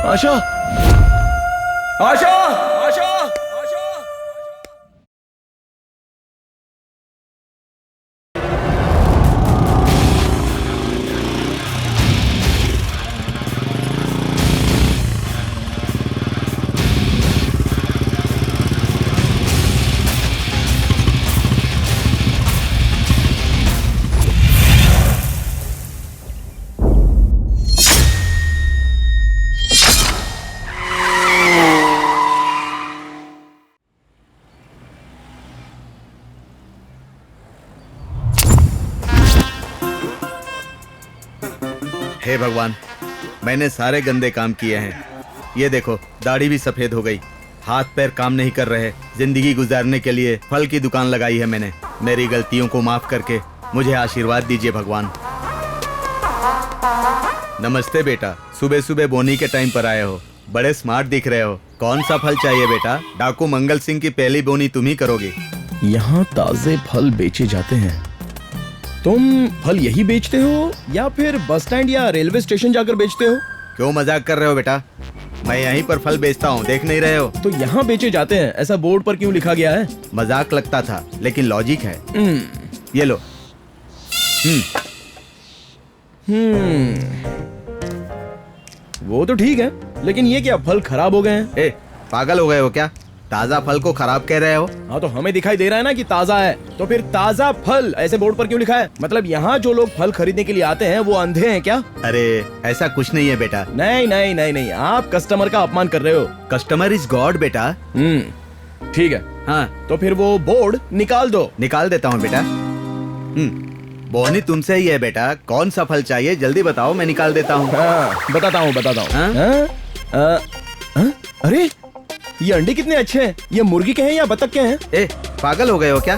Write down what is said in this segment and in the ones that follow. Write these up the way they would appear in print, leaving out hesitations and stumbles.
आशा, आशा, आशा, आशा। हे भगवान, मैंने सारे गंदे काम किए हैं। ये देखो, दाढ़ी भी सफेद हो गई, हाथ पैर काम नहीं कर रहे। जिंदगी गुजारने के लिए फल की दुकान लगाई है मैंने। मेरी गलतियों को माफ करके मुझे आशीर्वाद दीजिए भगवान। नमस्ते बेटा, सुबह सुबह बोनी के टाइम पर आए हो। बड़े स्मार्ट दिख रहे हो। कौन सा फल चाहिए बेटा? डाकू मंगल सिंह की पहली बोनी तुम ही करोगे। यहाँ ताजे फल बेचे जाते हैं। तुम फल यही बेचते हो या फिर बस स्टैंड या रेलवे स्टेशन जाकर बेचते हो? क्यों मजाक कर रहे हो बेटा? मैं यहीं पर फल बेचता हूँ, देख नहीं रहे हो? तो यहाँ बेचे जाते हैं, ऐसा बोर्ड पर क्यों लिखा गया है? मजाक लगता था, लेकिन लॉजिक है। ये लो। वो तो ठीक है, लेकिन ये क्या फल खराब हो गए हैं? ए, पागल हो गए हो क्या? ताजा फल को खराब कह रहे हो? हाँ, तो हमें दिखाई दे रहा है ना कि ताजा है, तो फिर ताजा फल ऐसे बोर्ड पर क्यों लिखा है? मतलब यहाँ जो लोग फल खरीदने के लिए आते हैं वो अंधे हैं क्या? अरे ऐसा कुछ नहीं है बेटा। नहीं नहीं नहीं नहीं, आप कस्टमर का अपमान कर रहे हो। कस्टमर इज गॉड बेटा। ठीक है। हाँ, तो फिर वो बोर्ड निकाल दो। निकाल देता हूँ बेटा। बोनी तुमसे ही है बेटा। कौन सा फल चाहिए जल्दी बताओ, मैं निकाल देता हूँ। हाँ, बताता हूँ। अरे ये अंडे कितने अच्छे हैं। ये मुर्गी के हैं या बतख के हैं? ए, पागल हो गए हो क्या?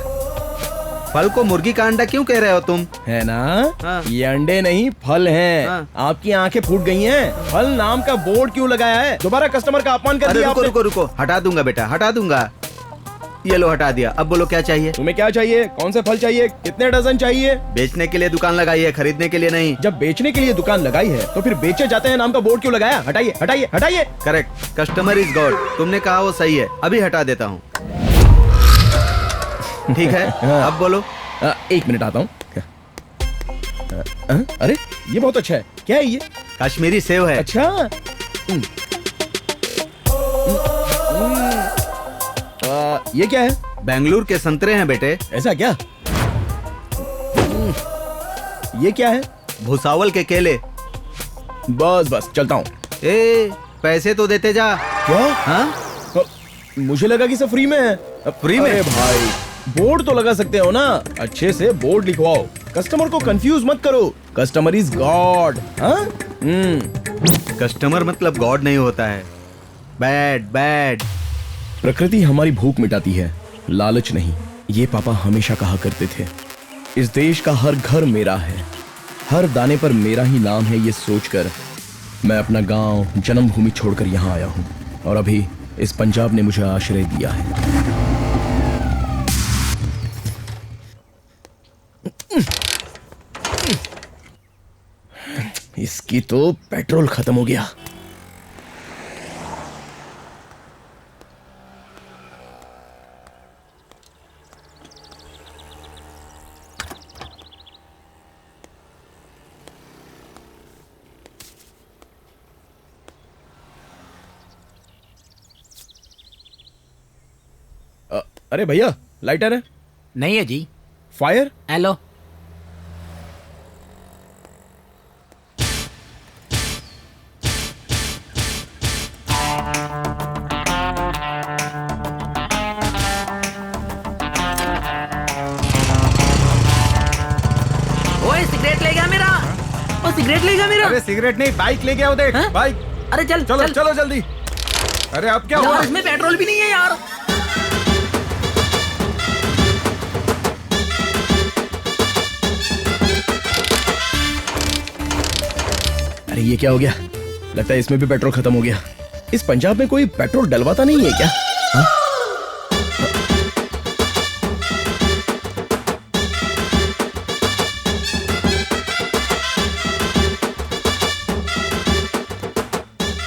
फल को मुर्गी का अंडा क्यों कह रहे हो तुम? है ना? हाँ। ये अंडे नहीं फल हैं। हाँ। आपकी आंखें फूट गई हैं। फल नाम का बोर्ड क्यों लगाया है? दोबारा कस्टमर का अपमान कर दिया रुको आपने। रुको रुको, हटा दूंगा बेटा, हटा दूंगा। ये लो, हटा दिया। अब बोलो क्या चाहिए? तुम्हें क्या चाहिए? कौन से फल चाहिए? कितने डजन चाहिए? बेचने के लिए दुकान लगाई है, खरीदने के लिए नहीं। जब बेचने के लिए दुकान लगाई है तो फिर बेचे जाते हैं नाम का बोर्ड क्यों लगाया? हटाइए हटाइए हटाइए। Correct, customer is God. तुमने कहा वो सही है, अभी हटा देता हूँ। ठीक है, अब बोलो। 1 मिनट आता हूँ। अरे ये बहुत अच्छा है। क्या है ये? कश्मीरी सेव है। अच्छा। ये क्या है? बेंगलुरु के संतरे हैं बेटे। ऐसा क्या? ये क्या है? भुसावल के केले। बस बस चलता हूँ। ए, पैसे तो देते जा। क्या? हाँ? मुझे लगा कि सब फ्री में है। फ्री में? अरे भाई, बोर्ड तो लगा सकते हो ना। अच्छे से बोर्ड लिखवाओ, कस्टमर को कंफ्यूज मत करो। Customer is God. हाँ? कस्टमर मतलब गॉड नहीं होता है। Bad bad. प्रकृति हमारी भूख मिटाती है, लालच नहीं। ये पापा हमेशा कहा करते थे। इस देश का हर घर मेरा है, हर दाने पर मेरा ही नाम है। ये सोचकर मैं अपना गांव, जन्मभूमि छोड़कर यहाँ आया हूँ और अभी इस पंजाब ने मुझे आश्रय दिया है। इसकी तो पेट्रोल खत्म हो गया। अरे भैया, लाइटर है? नहीं है जी। फायर? हेलो। ओए सिगरेट ले गया मेरा। ओ सिगरेट ले गया मेरा। अरे सिगरेट नहीं, बाइक ले गया वो, देख हाँ? बाइक। अरे चल चलो चल। चलो जल्दी। अरे अब क्या हुआ? यार, इसमें पेट्रोल भी नहीं है यार। अरे ये क्या हो गया? लगता है इसमें भी पेट्रोल खत्म हो गया। इस पंजाब में कोई पेट्रोल डलवाता नहीं है क्या? हाँ?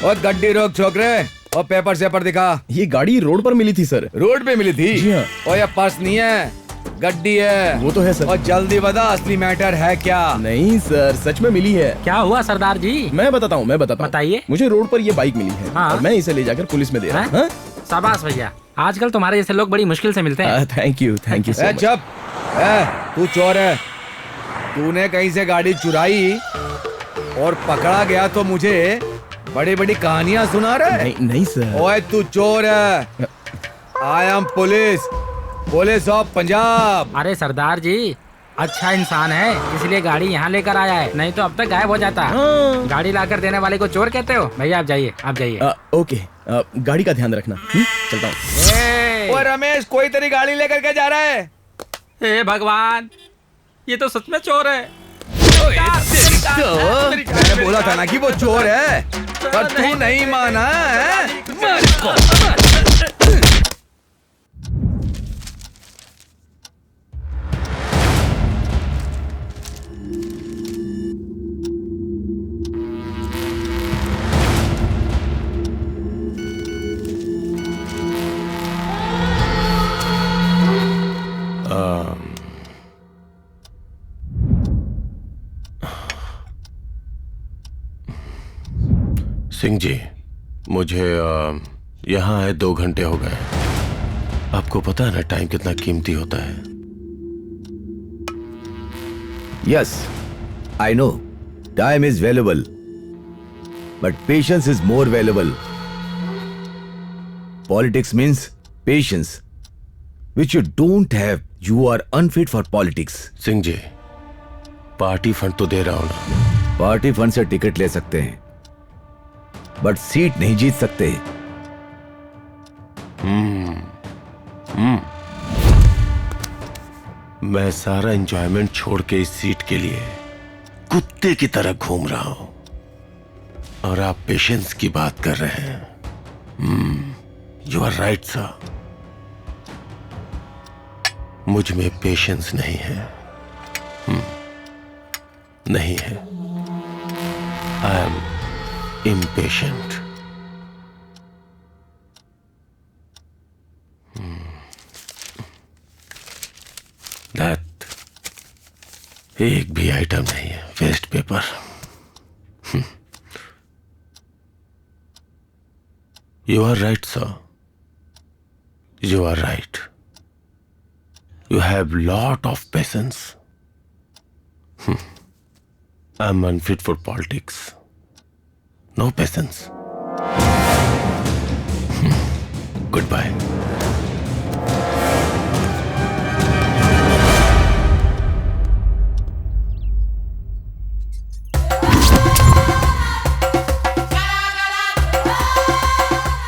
और गड्डी रोक छोकरे, और पेपर सेपर दिखा। ये गाड़ी रोड पर मिली थी सर। रोड पे मिली थी? जी हाँ। और ये पर्स नहीं है, गड्डी है। वो तो है सर। और जल्दी बता असली मैटर है क्या? नहीं सर, सच में मिली है। क्या हुआ सरदार जी? मैं बताता हूँ। बताइए। मुझे रोड पर ये बाइक मिली है हाँ। और मैं इसे ले जाकर पुलिस में दे रहा हूँ। शाबाश भैया, आजकल तुम्हारे जैसे लोग बड़ी मुश्किल से मिलते हैं। Thank you so much. चुप, तू चोर है। तूने कहीं से गाड़ी चुराई और पकड़ा गया तो मुझे बड़ी बड़ी कहानियां सुना रहे? नहीं नहीं सर। ओए तू चोर है। I am police of Punjab. अरे सरदार जी, अच्छा इंसान है इसलिए गाड़ी यहाँ लेकर आया है, नहीं तो अब तक गायब हो जाता। हाँ। गाड़ी लाकर देने वाले को चोर कहते हो? भैया आप जाइए, आप जाइए। ओके, गाड़ी का ध्यान रखना। चलता हूँ। ओए रमेश, कोई तेरी गाड़ी लेकर के जा रहा है? हे भगवान, ये तो सच में चोर है। मैंने बोला था ना कि वो चोर है, पर तू नहीं माना है? मार इसको। सिंह जी, मुझे यहाँ है 2 घंटे हो गए। आपको पता है ना टाइम कितना कीमती होता है। Yes, I know. Time is valuable. But patience is more valuable. Politics means patience. Which you don't have. You are unfit for politics. Singh ji, party fund तो दे रहा हूं ना। पार्टी फंड से टिकट ले सकते हैं, बट सीट नहीं जीत सकते। मैं सारा एंजॉयमेंट छोड़ के इस सीट के लिए कुत्ते की तरह घूम रहा हूं, और आप पेशेंस की बात कर रहे हैं। यू आर राइट सर, मुझ में पेशेंस नहीं है। नहीं है। I am impatient. That एक भी आइटम नहीं है, waste paper. You are right, sir. You are right. You have lot of patience. I'm unfit for politics. No patience. Goodbye.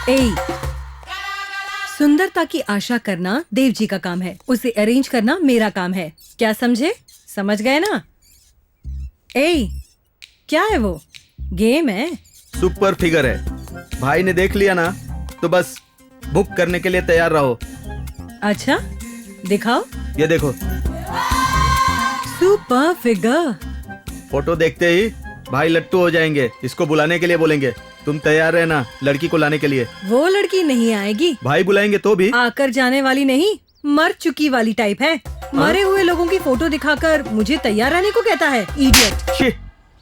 ए, सुंदरता की आशा करना देव जी का काम है, उसे अरेंज करना मेरा काम है। क्या समझे? समझ गए ना? ए, क्या है वो? गेम है। सुपर फिगर है। भाई ने देख लिया ना तो बस बुक करने के लिए तैयार रहो। अच्छा, दिखाओ। ये देखो, सुपर फिगर। फोटो देखते ही भाई लट्टू हो जाएंगे। इसको बुलाने के लिए बोलेंगे। तुम तैयार रहना लड़की को लाने के लिए। वो लड़की नहीं आएगी। भाई बुलाएंगे तो भी। आकर जाने वाली नहीं, मर चुकी वाली टाइप है। मरे हुए लोगों की फोटो दिखाकर मुझे तैयार रहने को कहता है, इडियट। छी,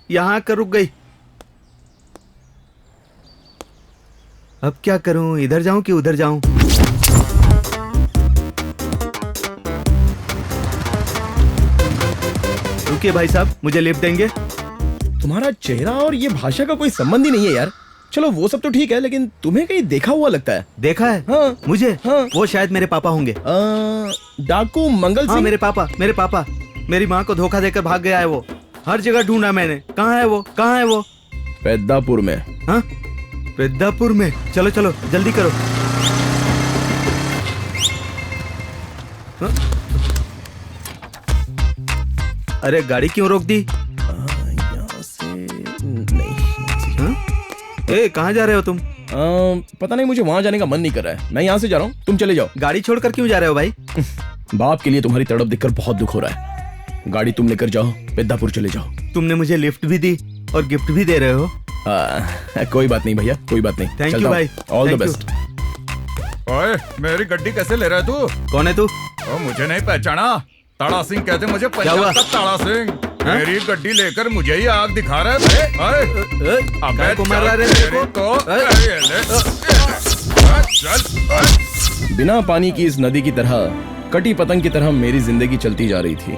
यहाँ आकर रुक गई। अब क्या करूं, इधर जाऊं कि उधर जाऊं? रुकिए भाई साहब, मुझे लिफ्ट देंगे? तुम्हारा चेहरा और ये भाषा का कोई संबंध ही नहीं है यार। चलो वो सब तो ठीक है, लेकिन तुम्हें कहीं देखा हुआ लगता है। देखा है? हाँ। मुझे? हाँ। वो शायद मेरे पापा होंगे। डाकू मंगल हाँ, सिंह। मेरे पापा। मेरी माँ को धोखा देकर भाग गया है वो। हर जगह ढूंढा मैंने, कहाँ है वो? पेद्दापुर में। हाँ, पेद्दापुर में। चलो चलो जल्दी करो। हाँ? अरे गाड़ी क्यों रोक दी? यहाँ से नहीं। हाँ? ए, कहाँ जा रहे हो तुम? पता नहीं, मुझे वहां जाने का मन नहीं कर रहा है। मैं यहाँ से जा रहा हूँ, तुम चले जाओ। गाड़ी छोड़कर क्यों जा रहे हो भाई? बाप के लिए तुम्हारी तड़प देखकर बहुत दुख हो रहा है। गाड़ी तुम लेकर जाओ, पेद्दापुर चले जाओ। तुमने मुझे लिफ्ट भी दी और गिफ्ट भी दे रहे हो। कोई बात नहीं भैया, कोई बात नहीं। Thank you चलता हूँ। भाई, all the thank you। Best. ओए, मेरी गड्डी कैसे ले रहा है तू? कौन है तू? ओ, मुझे नहीं पहचाना? ताड़ा सिंह कहते मुझे, क्या हुआ? पंजाब का ताड़ा सिंह। मेरी गड्डी लेकर मुझे ही आग दिखा रहा है। काय को मार रहा है रे मेरे को? चल। बिना पानी की इस नदी की तरह, कटी पतंग की तरह मेरी जिंदगी चलती जा रही थी।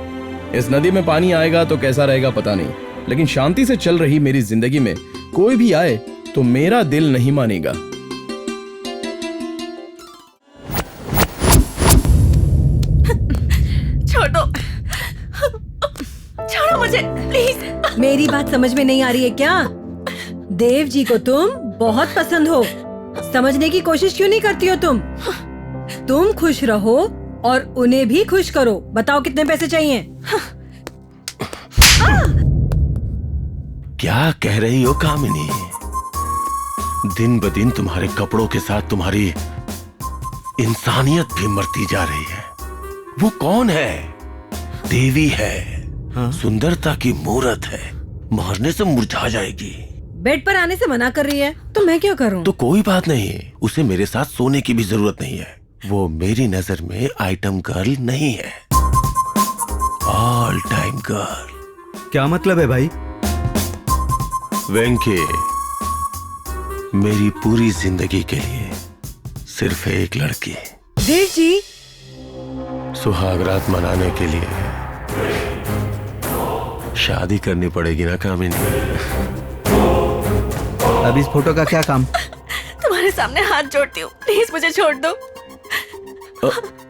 इस नदी में पानी आएगा तो कैसा रहेगा पता नहीं, लेकिन शांति से चल रही मेरी जिंदगी में कोई भी आए तो मेरा दिल नहीं मानेगा। छोड़ो मुझे प्लीज। मेरी बात समझ में नहीं आ रही है क्या? देव जी को तुम बहुत पसंद हो, समझने की कोशिश क्यों नहीं करती हो तुम? तुम खुश रहो और उन्हें भी खुश करो। बताओ कितने पैसे चाहिए? क्या कह रही हो कामिनी? दिन ब दिन तुम्हारे कपड़ों के साथ तुम्हारी इंसानियत भी मरती जा रही है। वो कौन है? देवी है। हाँ? सुंदरता की मूरत है, मारने से मुरझा जाएगी। बेड पर आने से मना कर रही है तो मैं क्या करूं? तो कोई बात नहीं, उसे मेरे साथ सोने की भी जरूरत नहीं है। वो मेरी नजर में आइटम गर्ल नहीं है, ऑल टाइम गर्ल। क्या मतलब है भाई? वेंकी, मेरी पूरी जिंदगी के लिए सिर्फ एक लड़की। देव जी, सुहाग रात मनाने के लिए शादी करनी पड़ेगी ना कामिनी? अब इस फोटो का क्या काम? तुम्हारे सामने हाथ जोड़ती हूँ, प्लीज मुझे छोड़ दो।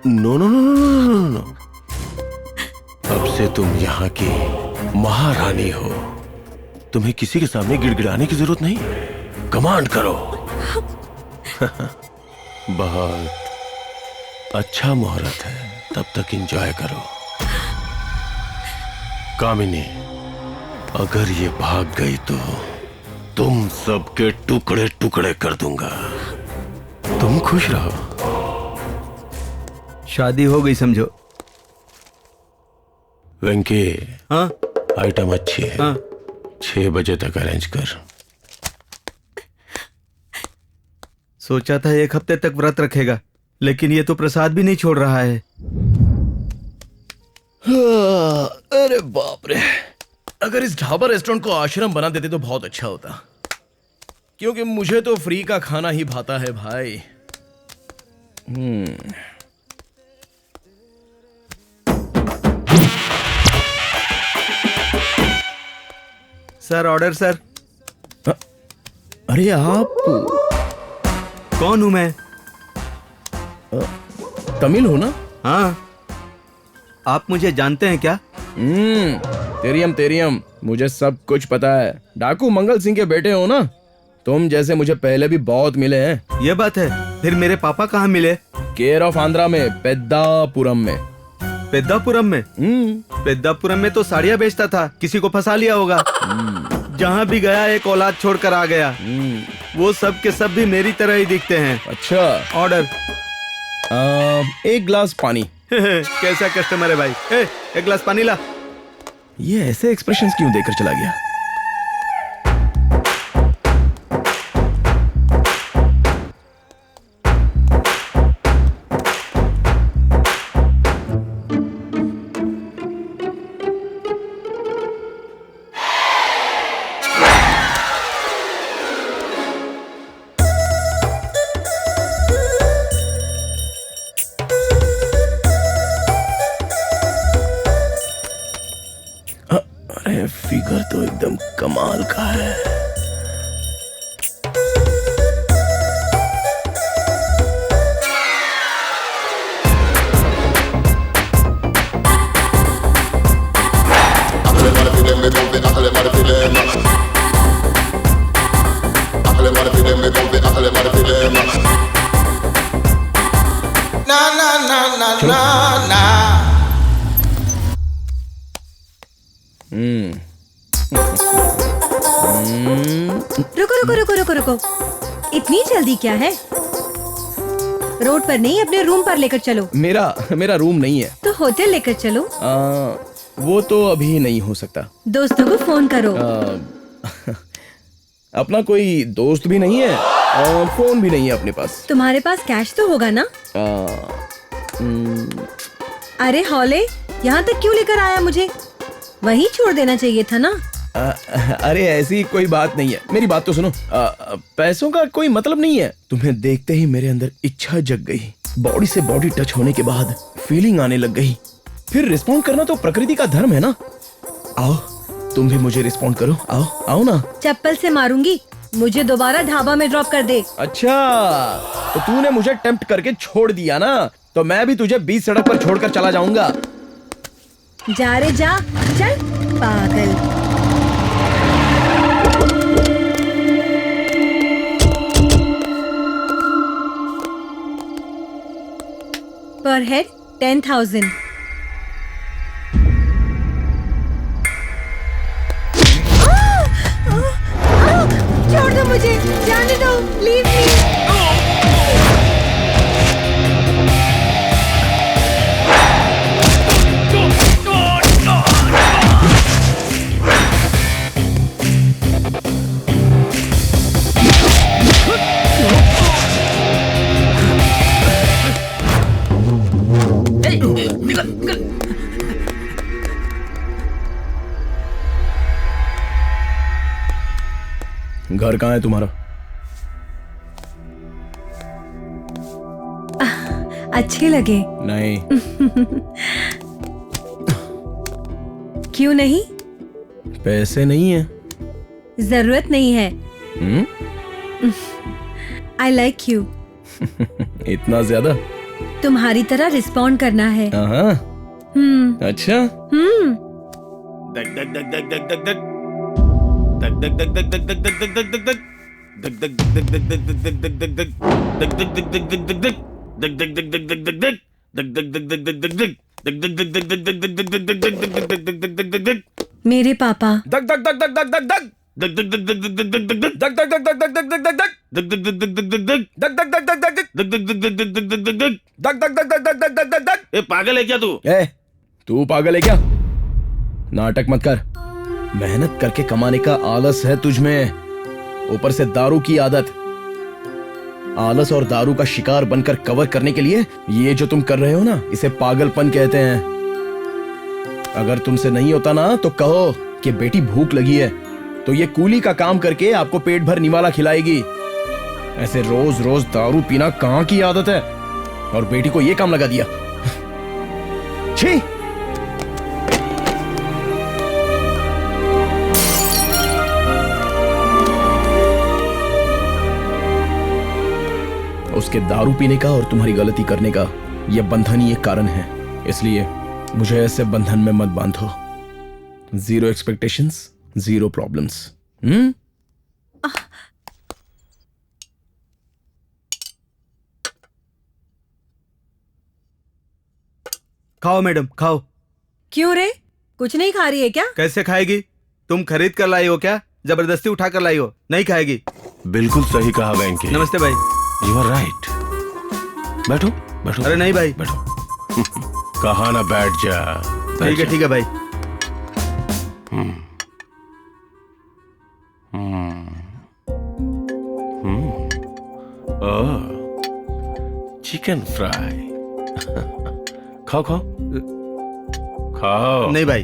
No no no no no no. अब से तुम यहाँ की महारानी हो। तुम्हें किसी के सामने गिड़गिड़ाने की जरूरत नहीं, कमांड करो। बहुत अच्छा मुहूर्त है, तब तक एंजॉय करो। कामिनी, अगर ये भाग गई तो तुम सबके टुकड़े टुकड़े कर दूंगा। तुम खुश रहो। शादी हो गई समझो। वेंकी, हाँ? आइटम अच्छी है। हाँ? 6 बजे तक अरेंज कर। सोचा था 1 हफ्ते तक व्रत रखेगा, लेकिन ये तो प्रसाद भी नहीं छोड़ रहा है। अरे बाप रे, अगर इस ढाबा रेस्टोरेंट को आश्रम बना देते तो बहुत अच्छा होता, क्योंकि मुझे तो फ्री का खाना ही भाता है भाई। Sir, order sir. अरे आप कौन हूं मैं? तमिल हो ना? हाँ, आप मुझे जानते हैं क्या? तेरियम तेरियम, मुझे सब कुछ पता है। डाकू मंगल सिंह के बेटे हो ना? तुम जैसे मुझे पहले भी बहुत मिले हैं। ये बात है। फिर मेरे पापा कहाँ मिले? केयर ऑफ आंध्रा में, पेद्दापुरम में। पेद्दापुरम में? पेद्दापुरम में तो साड़ियाँ बेचता था, किसी को फंसा लिया होगा। जहाँ भी गया एक औलाद छोड़कर आ गया। वो सब के सब भी मेरी तरह ही दिखते हैं। अच्छा, ऑर्डर। 1 ग्लास पानी। कैसा कस्टमर है भाई? एक गिलास पानी ला। ये ऐसे एक्सप्रेशंस क्यों देकर चला गया? रहे हैं, फिगर तो एकदम कमाल का है। रुको रुको रुको रुको रुको, इतनी जल्दी क्या है? रोड पर नहीं, अपने रूम पर लेकर चलो। मेरा रूम नहीं है। तो होटल लेकर चलो। वो तो अभी नहीं हो सकता। दोस्तों को फोन करो। अपना कोई दोस्त भी नहीं है और फोन भी नहीं है अपने पास। तुम्हारे पास कैश तो होगा ना? अरे हौले, यहाँ तक क्यों लेकर आया मुझे? वहीं छोड़ देना चाहिए था ना। अरे ऐसी कोई बात नहीं है, मेरी बात तो सुनो। पैसों का कोई मतलब नहीं है। तुम्हें देखते ही मेरे अंदर इच्छा जग गई। बॉडी से बॉडी टच होने के बाद फीलिंग आने लग गई। फिर रिस्पॉन्ड करना तो प्रकृति का धर्म है ना। आओ तुम भी मुझे रिस्पॉन्ड करो। आओ आओ ना। चप्पल से मारूंगी, मुझे दोबारा ढाबा में ड्रॉप कर दे। अच्छा, तो तूने मुझे टेम्प्ट करके छोड़ दिया ना, तो मैं भी तुझे बीच सड़क पर छोड़कर चला जाऊंगा। जा रे जा, चल पागल। पर हेड 10,000। छोड़ दो मुझे, जाने दो, लीव मी। घर कहाँ है तुम्हारा? अच्छे लगे? नहीं। क्यों नहीं? पैसे नहीं है। जरूरत नहीं है। I like you. इतना ज्यादा? तुम्हारी तरह रिस्पॉन्ड करना है। हाँ। अच्छा। मेरे पापा। दग दग दग दग दग दग दग पागल है क्या तू? तू पागल है क्या? नाटक मत कर। मेहनत करके कमाने का आलस है तुझमें, ऊपर से दारू की आदत। आलस और दारू का शिकार बनकर कवर करने के लिए ये जो तुम कर रहे हो ना, इसे पागलपन कहते हैं। अगर तुमसे नहीं होता ना तो कहो कि बेटी भूख लगी है, तो ये कूली का काम करके आपको पेट भर निवाला खिलाएगी। ऐसे रोज रोज दारू पीना कहाँ की आदत है, और बेटी को ये काम लगा दिया। छी! उसके दारू पीने का और तुम्हारी गलती करने का यह बंधन ही एक कारण है। इसलिए मुझे ऐसे बंधन में मत बांधो। 0 एक्सपेक्टेशंस, 0 प्रॉब्लम्स। खाओ मैडम, खाओ। क्यों रे, कुछ नहीं खा रही है क्या? कैसे खाएगी? तुम खरीद कर लाई हो क्या? जबरदस्ती उठा कर लाई हो? नहीं खाएगी। बिल्कुल सही कहा बैंक के। नमस्ते भाई। You are right. बैठो बैठो। अरे नहीं भाई, बैठो। कहा ना बैठ जा। ठीक है भाई। Chicken fry. खाओ खाओ खाओ। नहीं भाई।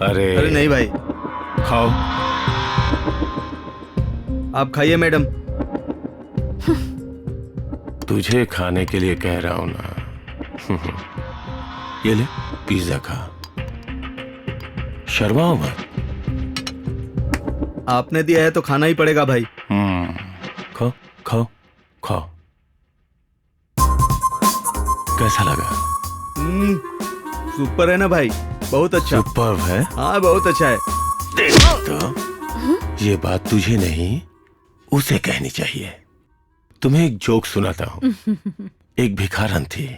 अरे नहीं भाई। खाओ। आप खाइए मैडम। तुझे खाने के लिए कह रहा हूं ना। ये ले पिज्जा खा। शर्माओ मत। आपने दिया है तो खाना ही पड़ेगा भाई। खाओ खाओ खाओ। कैसा लगा? सुपर है ना भाई, बहुत अच्छा। सुपर्ब है। हाँ बहुत अच्छा है। तो ये बात तुझे नहीं उसे कहनी चाहिए। तुम्हें एक जोक सुनाता हूँ। एक भिखारन थी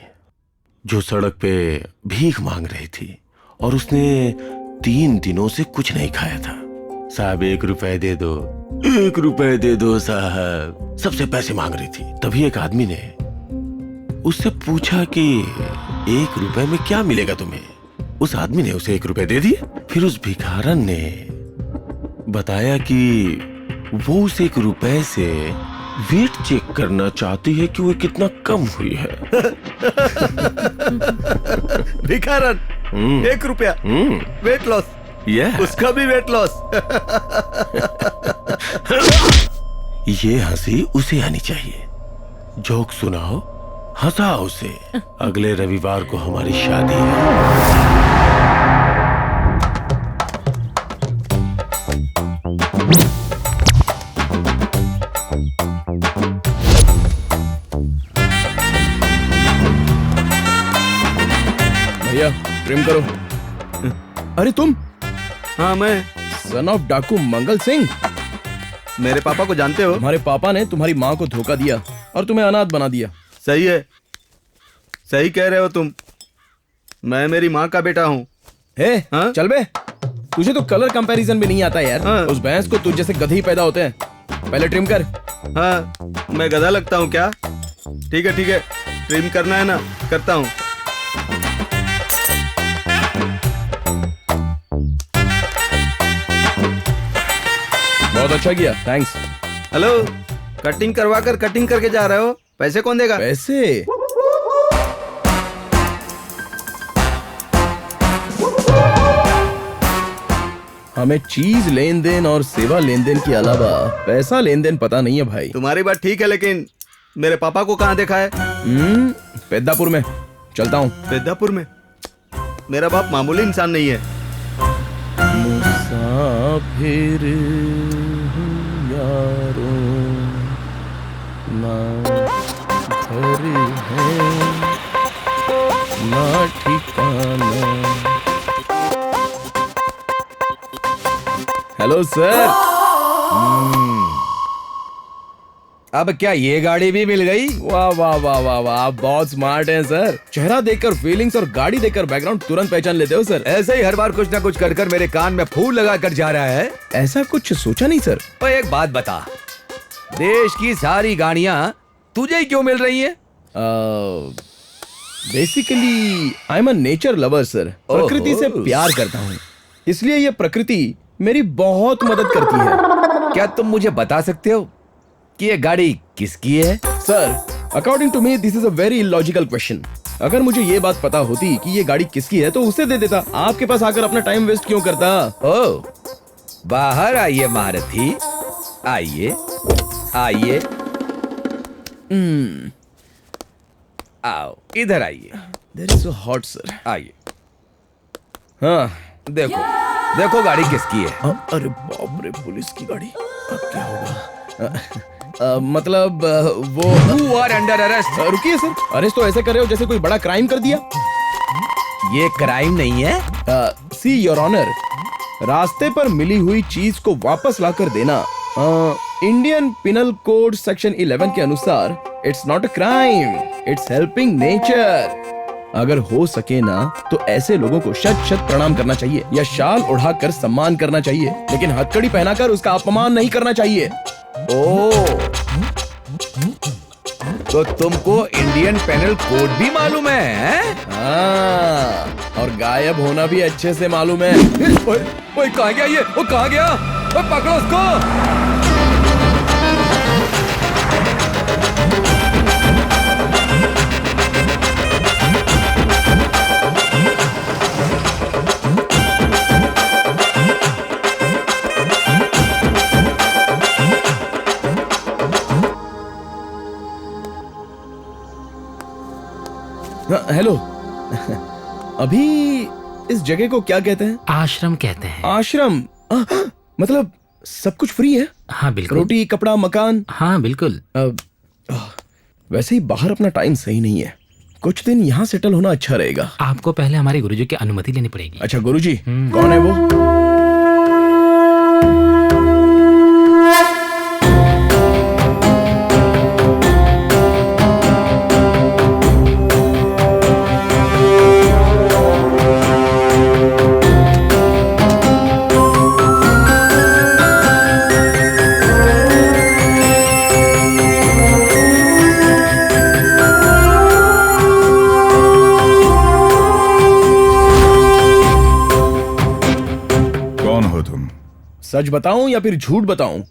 जो सड़क पे भीख मांग रही थी और उसने 3 दिनों से कुछ नहीं खाया था। साहब 1 रुपए दे दो, 1 रुपए दे दो साहब, सबसे पैसे मांग रही थी। तभी एक आदमी ने उससे पूछा कि 1 रुपए में क्या मिलेगा तुम्हें? उस आदमी ने उसे 1 रुपए दे दिए। फिर उस भिखारन ने बताया कि वो उस 1 रुपए से वेट चेक करना चाहती है कि वो कितना कम हुई है। भिखारन 1 रुपया, वेट लॉस। उसका भी वेट लॉस। ये हंसी उसे आनी चाहिए। जोक सुनाओ, हंसाओ उसे। अगले रविवार को हमारी शादी है। भैया ट्रिम करो। अरे तुम? हाँ मैं। सन ऑफ डाकू मंगल सिंह। मेरे पापा को जानते हो? तुम्हारे पापा ने तुम्हारी माँ को धोखा दिया और तुम्हें अनाथ बना दिया। सही है, सही कह रहे हो तुम। मैं मेरी माँ का बेटा हूँ। हाँ? चल बे, तुझे तो कलर कंपैरिजन भी नहीं आता यार। हाँ। उस भैंस को तुझ जैसे गधे ही पैदा होते हैं। पहले ट्रिम कर। हाँ मैं गधा लगता हूँ क्या? ठीक है ठीक है, ट्रिम करना है ना, करता हूँ। बहुत अच्छा किया, थैंक्स। हेलो, कटिंग करवा कर कटिंग करके जा रहे हो, पैसे कौन देगा? पैसे? हमें चीज लेन देन और सेवा लेन देन के अलावा पैसा लेन देन पता नहीं है भाई। तुम्हारी बात ठीक है, लेकिन मेरे पापा को कहाँ देखा है? पेद्दापुर में। चलता हूँ। पेद्दापुर में? मेरा बाप मामूली इंसान नहीं है। मुसाफिर यारो ना घर है ना ठिकाना। Hello sir. अब क्या ये गाड़ी भी मिल गई? वाह वाह वाह वाह वाह, आप बहुत स्मार्ट हैं सर। चेहरा देखकर फीलिंग्स और गाड़ी देखकर बैकग्राउंड तुरंत पहचान लेते हो सर। ऐसे ही हर बार कुछ ना कुछ कर कर मेरे कान में फूल लगा कर जा रहा है। ऐसा कुछ सोचा नहीं सर। तो एक बात बता, देश की सारी गाड़ियां तुझे ही क्यों मिल रही हैं? Basically I am a nature lover sir. प्रकृति से प्यार करता हूँ, इसलिए ये प्रकृति मेरी बहुत मदद करती है। क्या तुम मुझे बता सकते हो कि ये गाड़ी किसकी है? Sir, according to me this is a very illogical question. अगर मुझे ये बात पता होती कि ये गाड़ी किसकी है तो उसे दे देता। आपके पास आकर अपना टाइम वेस्ट क्यों करता? ओ, बाहर आइए महारथी, आइए आइए। आओ इधर आइए। That is so hot sir। आइए। हाँ देखो देखो गाड़ी किसकी है? अरे बाप रे, पुलिस की गाड़ी। अब क्या होगा? मतलब वो You are under arrest। रुकिए सर, अरेस्ट तो ऐसे कर रहे हो जैसे कोई बड़ा क्राइम कर दिया। ये क्राइम नहीं है। सी योर ऑनर, रास्ते पर मिली हुई चीज को वापस लाकर देना इंडियन पिनल कोड सेक्शन 11 के अनुसार it's not a crime, it's helping nature. अगर हो सके ना तो ऐसे लोगों को शत शत प्रणाम करना चाहिए या शाल उड़ाकर सम्मान करना चाहिए, लेकिन हथकड़ी पहनाकर उसका अपमान नहीं करना चाहिए। ओ, तो तुमको इंडियन पेनल कोड भी मालूम है? हाँ, और गायब होना भी अच्छे से मालूम है। ओए कहाँ गया ये? वो कहाँ गया? ओए पकड़ो उसको। हेलो, अभी इस जगह को क्या कहते हैं? आश्रम कहते हैं। आश्रम? मतलब सब कुछ फ्री है? हाँ बिल्कुल। रोटी, कपड़ा, मकान? हाँ बिल्कुल। वैसे ही बाहर अपना टाइम सही नहीं है, कुछ दिन यहाँ सेटल होना अच्छा रहेगा। आपको पहले हमारे गुरुजी की अनुमति लेनी पड़ेगी। अच्छा गुरुजी, कौन है वो? सच बताऊं या फिर झूठ बताऊं?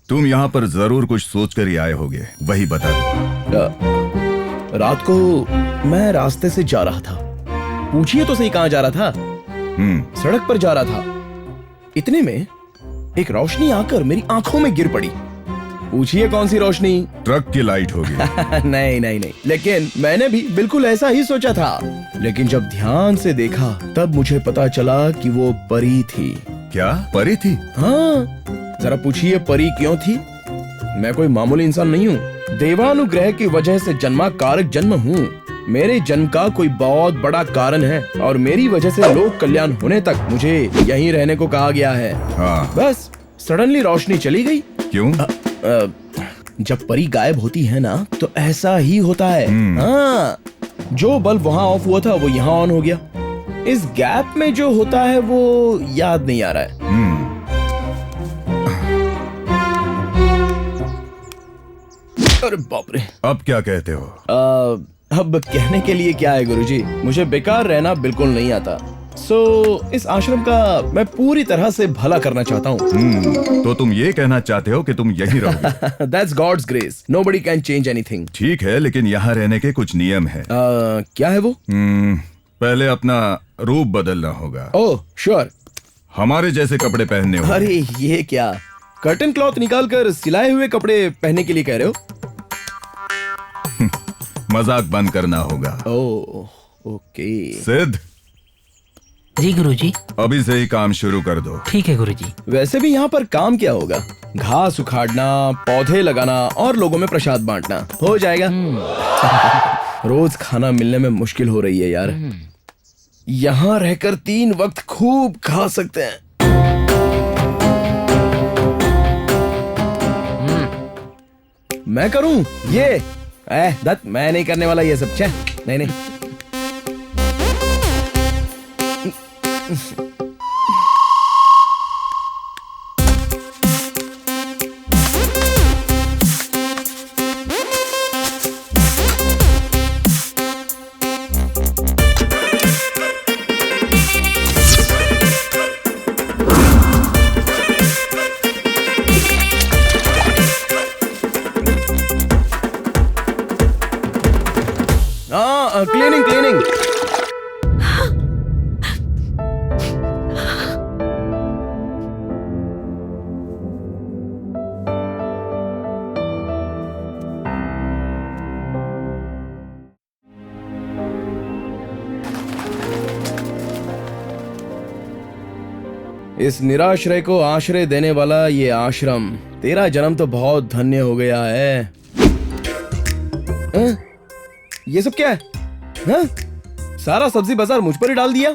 तुम यहाँ पर जरूर कुछ सोच कर ही आए होगे, वही बता दो। रात को मैं रास्ते से जा रहा था। पूछिए तो सही, कहां जा रहा था? सड़क पर जा रहा था। इतने में एक रोशनी आकर मेरी आंखों में गिर पड़ी। पूछिए कौन सी रोशनी? ट्रक की लाइट होगी। नहीं नहीं नहीं, लेकिन मैंने भी बिल्कुल ऐसा ही सोचा था। लेकिन जब ध्यान से देखा तब मुझे पता चला कि वो परी थी। क्या परी थी? हाँ, जरा पूछिए परी क्यों थी? मैं कोई मामूली इंसान नहीं हूँ। देवानुग्रह की वजह से जन्मा कारक जन्म हूँ। मेरे जन्म का कोई बहुत बड़ा कारण है और मेरी वजह से लोक कल्याण होने तक मुझे यहीं रहने को कहा गया है। हाँ। बस सडनली रोशनी चली गई। क्यों? जब परी गायब होती है ना तो ऐसा ही होता है। हाँ, जो बल्ब वहाँ ऑफ हुआ था वो यहाँ ऑन हो गया। इस गैप में जो होता है वो याद नहीं आ रहा है। अरे बाप रे। अब क्या कहते हो? अब कहने के लिए क्या है गुरुजी, मुझे बेकार रहना बिल्कुल नहीं आता। इस आश्रम का मैं पूरी तरह से भला करना चाहता हूँ। तो तुम ये कहना चाहते हो कि तुम यहीं रहोगे? That's God's grace. Nobody can change anything. ठीक है, लेकिन यहाँ रहने के कुछ नियम है। क्या है वो? पहले अपना रूप बदलना होगा। Oh sure. हमारे जैसे कपड़े पहनने होंगे। अरे ये क्या, कर्टन क्लॉथ निकालकर सिलाए हुए कपड़े पहनने के लिए कह रहे हो? मजाक बंद करना होगा। Oh okay. सिद्ध। जी गुरुजी। अभी से ही काम शुरू कर दो। ठीक है गुरुजी। वैसे भी यहाँ पर काम क्या होगा? घास उखाड़ना, पौधे लगाना और लोगों में प्रसाद बांटना। हो जाएगा। रोज खाना मिलने में मुश्किल हो रही है यार। यहाँ रहकर 3 वक्त खूब खा सकते हैं। मैं करूं ये? दत्त, मैं नहीं करने वाला ये सब। छे नहीं नहीं। Cleaning cleaning. इस निराश्रय को आश्रय देने वाला ये आश्रम, तेरा जन्म तो बहुत धन्य हो गया है। ये सब क्या है? हाँ? सारा सब्जी बाजार मुझ पर ही डाल दिया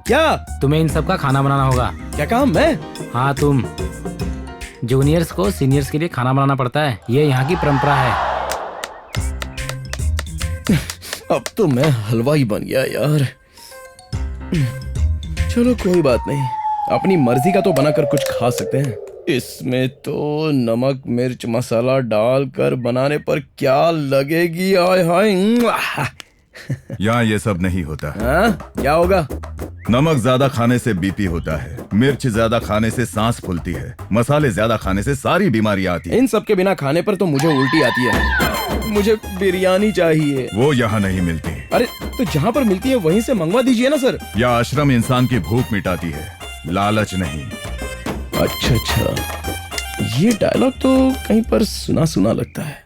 क्या? तुम्हें इन सब का खाना बनाना होगा। क्या काम? मैं? हाँ तुम। जूनियर्स को सीनियर्स के लिए खाना बनाना पड़ता है, ये यहाँ की परंपरा है। अब तो मैं हलवाई बन गया यार। चलो कोई बात नहीं, अपनी मर्जी का तो बनाकर कुछ खा सकते हैं। इसमें तो नमक मिर्च मसाला डालकर बनाने पर क्या लगेगी? आय हाय। यहाँ ये सब नहीं होता। हाँ? क्या होगा? नमक ज्यादा खाने से बीपी होता है, मिर्च ज्यादा खाने से सांस फूलती है, मसाले ज्यादा खाने से सारी बीमारियां आती है। इन सब के बिना खाने पर तो मुझे उल्टी आती है। मुझे बिरयानी चाहिए। वो यहाँ नहीं मिलती। अरे तो जहाँ पर मिलती है वहीं से मंगवा दीजिए ना सर। यह आश्रम इंसान की भूख मिटाती है, लालच नहीं। अच्छा अच्छा, ये डायलॉग तो कहीं पर सुना सुना लगता है।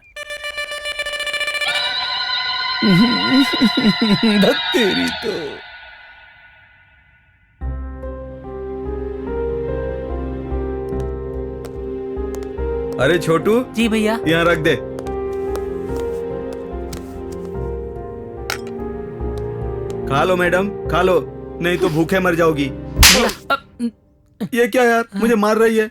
तेरी तो। अरे छोटू, जी भैया। यहाँ रख दे। खा लो मैडम, खा लो, नहीं तो भूखे मर जाओगी। ये क्या यार, मुझे मार रही है।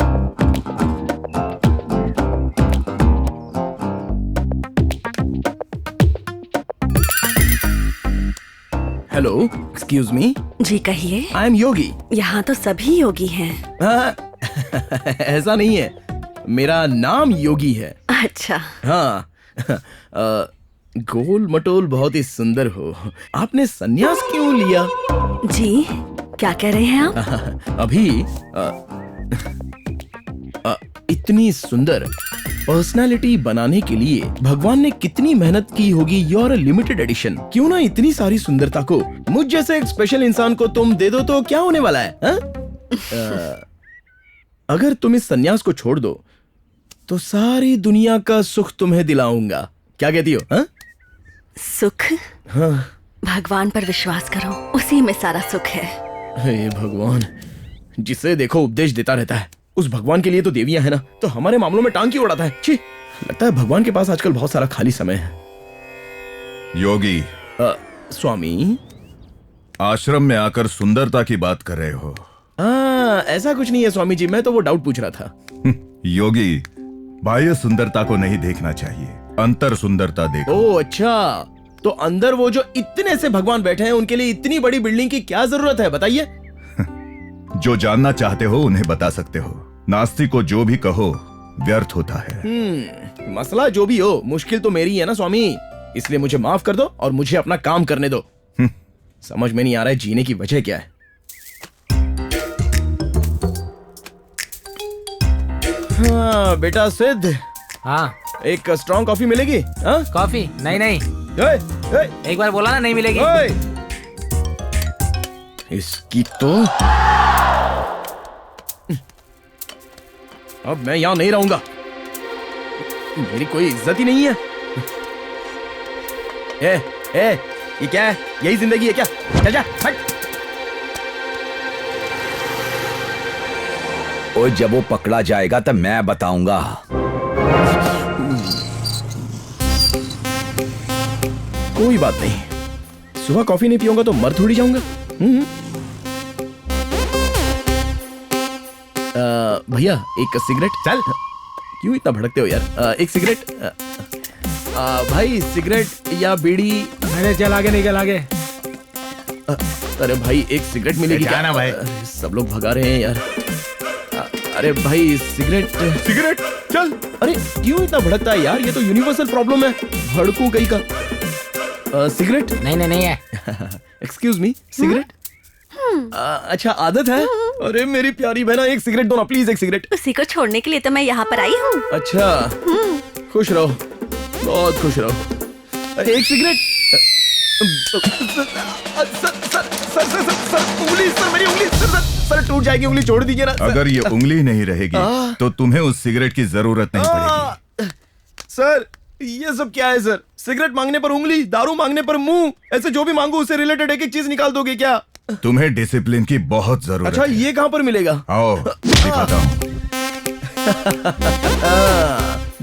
हेलो, एक्सक्यूज मी, जी कहिए। आई एम योगी। यहाँ तो सभी योगी हैं। ऐसा नहीं है, मेरा नाम योगी है। अच्छा। हाँ। गोल मटोल बहुत ही सुंदर हो। आपने सन्यास क्यों लिया? जी क्या कह रहे हैं आप? अभी इतनी सुंदर पर्सनालिटी बनाने के लिए भगवान ने कितनी मेहनत की होगी। Your limited edition. क्यों ना इतनी सारी सुंदरता को मुझ जैसे एक स्पेशल इंसान को तुम दे दो तो क्या होने वाला है? अगर तुम इस सन्यास को छोड़ दो तो सारी दुनिया का सुख तुम्हें दिलाऊंगा। क्या कहती हो? हा? सुख? हाँ। भगवान पर विश्वास करो, उसी में सारा सुख है। हे भगवान, जिसे देखो उपदेश देता रहता है। उस भगवान के लिए तो देवियां है ना, तो हमारे मामलों में टांग क्यों उड़ाता है? छी, लगता है भगवान के पास आजकल बहुत सारा खाली समय है। योगी, स्वामी, आश्रम में आकर सुंदरता की बात कर रहे हो? ऐसा कुछ नहीं है स्वामी जी, मैं तो वो डाउट पूछ रहा था। योगी, बाह्य सुंदरता को नहीं देखना चाहिए, अंतर सुंदरता देखो। ओह अच्छा, तो अंदर वो जो इतने से भगवान बैठे हैं, उनके लिए इतनी बड़ी बिल्डिंग की क्या जरूरत है? बताइए। जो जानना चाहते हो उन्हें बता सकते हो। नास्तिक को जो भी कहो व्यर्थ होता है। मसला जो भी हो, मुश्किल तो मेरी है ना स्वामी, इसलिए मुझे माफ कर दो और मुझे अपना काम करने दो। समझ में नहीं आ रहा है जीने की वजह क्या है। हाँ बेटा सिद्ध, हाँ। एक स्ट्रॉन्ग कॉफी मिलेगी? हाँ? कॉफी? नहीं नहीं, एक बार बोला ना नहीं मिलेगी। इसकी तो अब मैं यहां नहीं रहूंगा, मेरी कोई इज्जत ही नहीं है। ये क्या है? यही जिंदगी है क्या? चल जा, हट। और जब वो पकड़ा जाएगा तब मैं बताऊंगा। कोई बात नहीं, सुबह कॉफी नहीं पीऊंगा तो मर थोड़ी जाऊंगा। भैया एक सिगरेट। चल, क्यों इतना भड़कते हो यार? एक सिगरेट। भाई सिगरेट या बीड़ी? मैंने चल आगे निकल आगे। अरे भाई एक सिगरेट मिलेगी क्या? ना भाई, सब लोग भगा रहे हैं यार। अरे भाई सिगरेट। सिगरेट चल। अरे क्यों इतना भड़कता है यार? ये तो यूनिवर्सल प्रॉब्लम है, भड़कू कहीं का। सिगरेट? नहीं नहीं नहीं है। Excuse me, cigarette? अच्छा आदत है। अरे मेरी प्यारी बहना, एक सिगरेट दो ना प्लीज, एक सिगरेट। उसी को छोड़ने के लिए तो मैं यहाँ पर आई हूँ। अच्छा, खुश रहो, बहुत खुश रहो। एक सिगरेट। सर उंगली, सर मेरी उंगली, सर टूट जाएगी उंगली, छोड़ दीजिए ना। अगर ये उंगली नहीं रहेगी तो तुम्हें उस सिगरेट की जरूरत नहीं पड़ेगी। सर ये सब क्या है सर? सिगरेट मांगने पर उंगली, दारू मांगने पर मुंह, ऐसे जो भी मांगू उससे रिलेटेड एक एक चीज निकाल दोगे क्या? तुम्हें डिसिप्लिन की बहुत जरूरत अच्छा है। ये कहाँ पर मिलेगा? आओ दिखाता हूँ।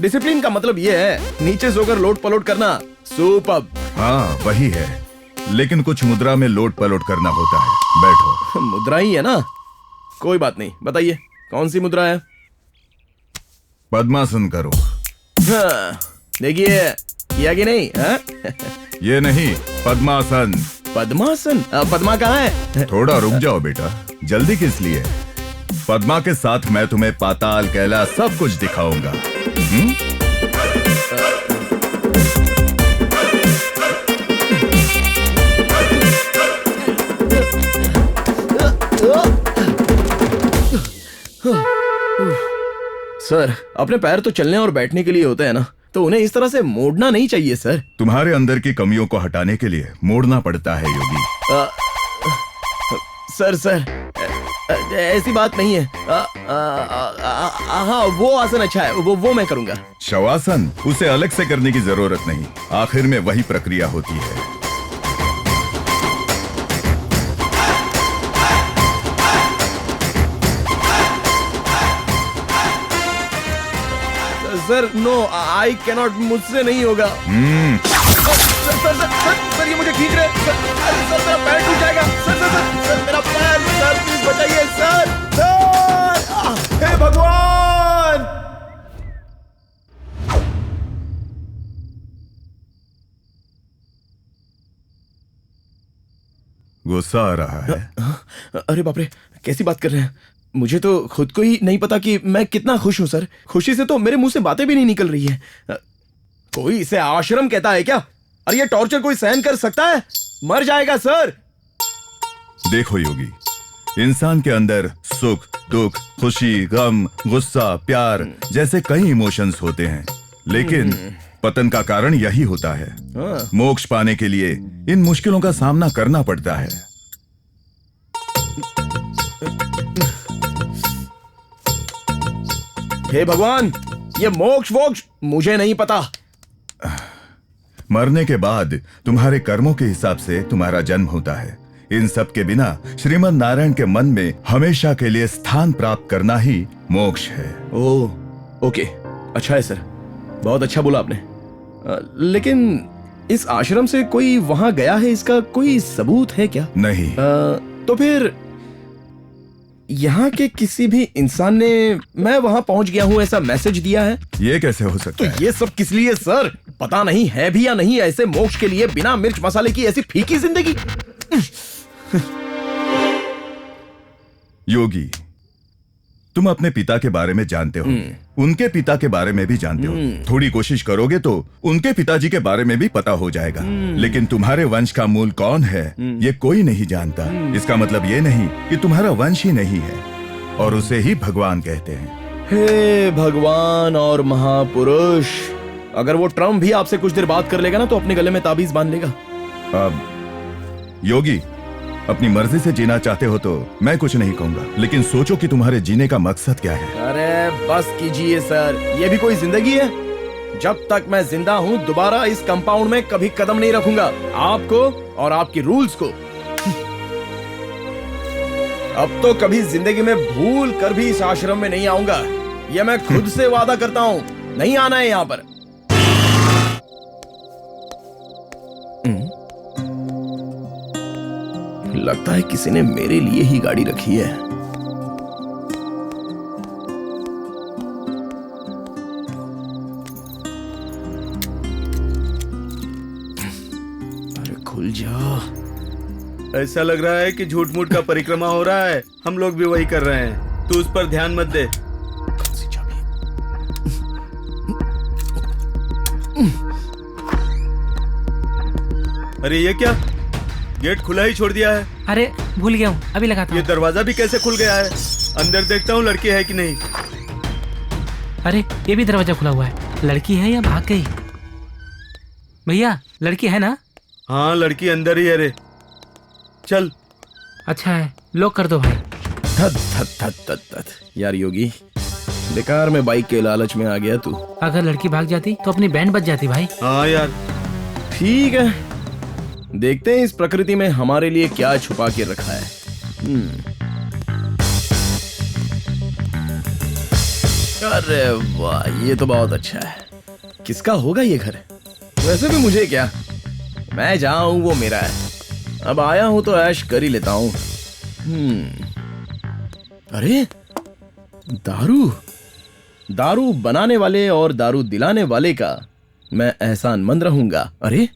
डिसिप्लिन का मतलब ये है नीचे सोकर लोट पलोट करना। सुपर्ब। हाँ वही है, लेकिन कुछ मुद्रा में लोट पलोट करना होता है। बैठो। मुद्रा ही है ना, कोई बात नहीं, बताइए कौन सी मुद्रा है? पद्मासन करो। हाँ, देखिए किया कि नहीं? हाँ? ये नहीं, पद्मासन। पद्मासन? पद्मा कहाँ है? थोड़ा रुक जाओ बेटा, जल्दी किस लिए? पद्मा के साथ मैं तुम्हें पाताल कैलाश सब कुछ दिखाऊंगा। सर अपने पैर तो चलने और बैठने के लिए होते हैं ना, तो उन्हें इस तरह से मोड़ना नहीं चाहिए सर। तुम्हारे अंदर की कमियों को हटाने के लिए मोड़ना पड़ता है योगी। सर ऐसी बात नहीं है। हाँ वो आसन अच्छा है, वो मैं करूंगा। शवासन उसे अलग से करने की जरूरत नहीं, आखिर में वही प्रक्रिया होती है। सर नो आई कैनॉट, मुझसे नहीं होगा। सर ये मुझे खींच रहे हैं। सर मेरा पैर टूट जाएगा। सर मेरा पैर, सर प्लीज बचाइए सर। हे भगवान। गुस्सा आ रहा है? अरे बाप रे, कैसी बात कर रहे हैं? मुझे तो खुद को ही नहीं पता कि मैं कितना खुश हूं सर। खुशी से तो मेरे मुंह से बातें भी नहीं निकल रही है। कोई इसे आश्रम कहता है क्या? अरे ये टॉर्चर कोई सहन कर सकता है? मर जाएगा सर। देखो योगी, इंसान के अंदर सुख, दुख, खुशी, गम, गुस्सा, प्यार जैसे कई इमोशंस होते हैं, लेकिन पतन का कारण यही होता है। मोक्ष पाने के लिए इन मुश्किलों का सामना करना पड़ता है। हे भगवान, ये मोक्ष वोक्ष मुझे नहीं पता। मरने के बाद तुम्हारे कर्मों के हिसाब से तुम्हारा जन्म होता है। इन सब के बिना श्रीमद् नारायण के मन में हमेशा के लिए स्थान प्राप्त करना ही मोक्ष है। ओह ओके, अच्छा है सर, बहुत अच्छा बोला आपने। लेकिन इस आश्रम से कोई वहां गया है, इसका कोई सबूत है क्या? नहीं। तो फिर यहाँ के किसी भी इंसान ने मैं वहां पहुंच गया हूं ऐसा मैसेज दिया है? ये कैसे हो सकता तो है? ये सब किस लिए सर? पता नहीं है भी या नहीं ऐसे मोक्ष के लिए बिना मिर्च मसाले की ऐसी फीकी जिंदगी। योगी, तुम अपने पिता के बारे में जानते हो, उनके पिता के बारे में भी जानते हो। थोड़ी कोशिश करोगे तो उनके पिताजी के बारे में भी पता हो जाएगा। लेकिन तुम्हारे वंश का मूल कौन है ये कोई नहीं जानता। इसका मतलब ये नहीं कि तुम्हारा वंश ही नहीं है, और उसे ही भगवान कहते हैं। हे भगवान और महापुरुष, अगर वो ट्रम्प भी आपसे कुछ देर बात कर लेगा ना तो अपने गले में ताबीज बांध लेगा। अब योगी, अपनी मर्जी से जीना चाहते हो तो मैं कुछ नहीं कहूंगा, लेकिन सोचो कि तुम्हारे जीने का मकसद क्या है। अरे बस कीजिए सर, ये भी कोई जिंदगी है? जब तक मैं जिंदा हूँ दोबारा इस कंपाउंड में कभी कदम नहीं रखूंगा। आपको और आपकी रूल्स को अब तो कभी जिंदगी में भूल कर भी इस आश्रम में नहीं आऊंगा। ये मैं खुद से वादा करता हूँ, नहीं आना है यहाँ पर। लगता है किसी ने मेरे लिए ही गाड़ी रखी है। अरे खुल जा। ऐसा लग रहा है कि झूठ मूठ का परिक्रमा हो रहा है। हम लोग भी वही कर रहे हैं, तू उस पर ध्यान मत दे। कौन सी चाबी? अरे ये क्या, गेट खुला ही छोड़ दिया है। अरे भूल गया हूँ, अभी लगाता ये हूँ। दरवाजा भी कैसे खुल गया है? अंदर देखता हूँ लड़की है कि नहीं। अरे ये भी दरवाजा खुला हुआ है, लड़की है या भाग गई? भैया लड़की है ना? हाँ लड़की अंदर ही है रे। चल। अच्छा है, लॉक कर दो भाई। धत धत धत धत धत। यार योगी, बेकार में बाइक के लालच में आ गया तू। अगर लड़की भाग जाती तो अपनी बैंड बच जाती भाई। हाँ यार। ठीक है, देखते हैं इस प्रकृति में हमारे लिए क्या छुपा के रखा है। अरे वाह, ये तो बहुत अच्छा है। किसका होगा ये घर? वैसे भी मुझे क्या, मैं जहां हूं वो मेरा है। अब आया हूं तो ऐश कर ही लेता हूं। अरे दारू, दारू बनाने वाले और दारू दिलाने वाले का मैं एहसानमंद रहूंगा। अरे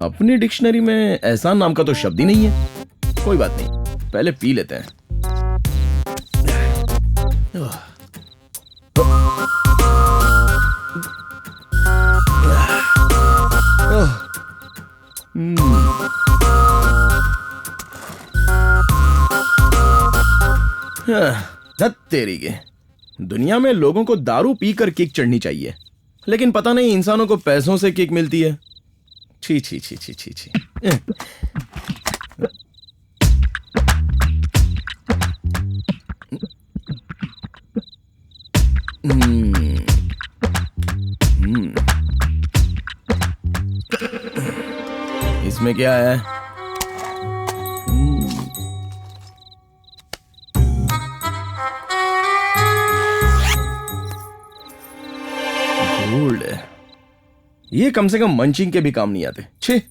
अपनी डिक्शनरी में एहसान नाम का तो शब्द ही नहीं है। कोई बात नहीं, पहले पी लेते हैं। धत तेरी के, दुनिया में लोगों को दारू पीकर किक चढ़नी चाहिए, लेकिन पता नहीं इंसानों को पैसों से किक मिलती है। छी छी छी छी छी छी। इसमें क्या है? ये कम से कम मंचिंग के भी काम नहीं आते। छे।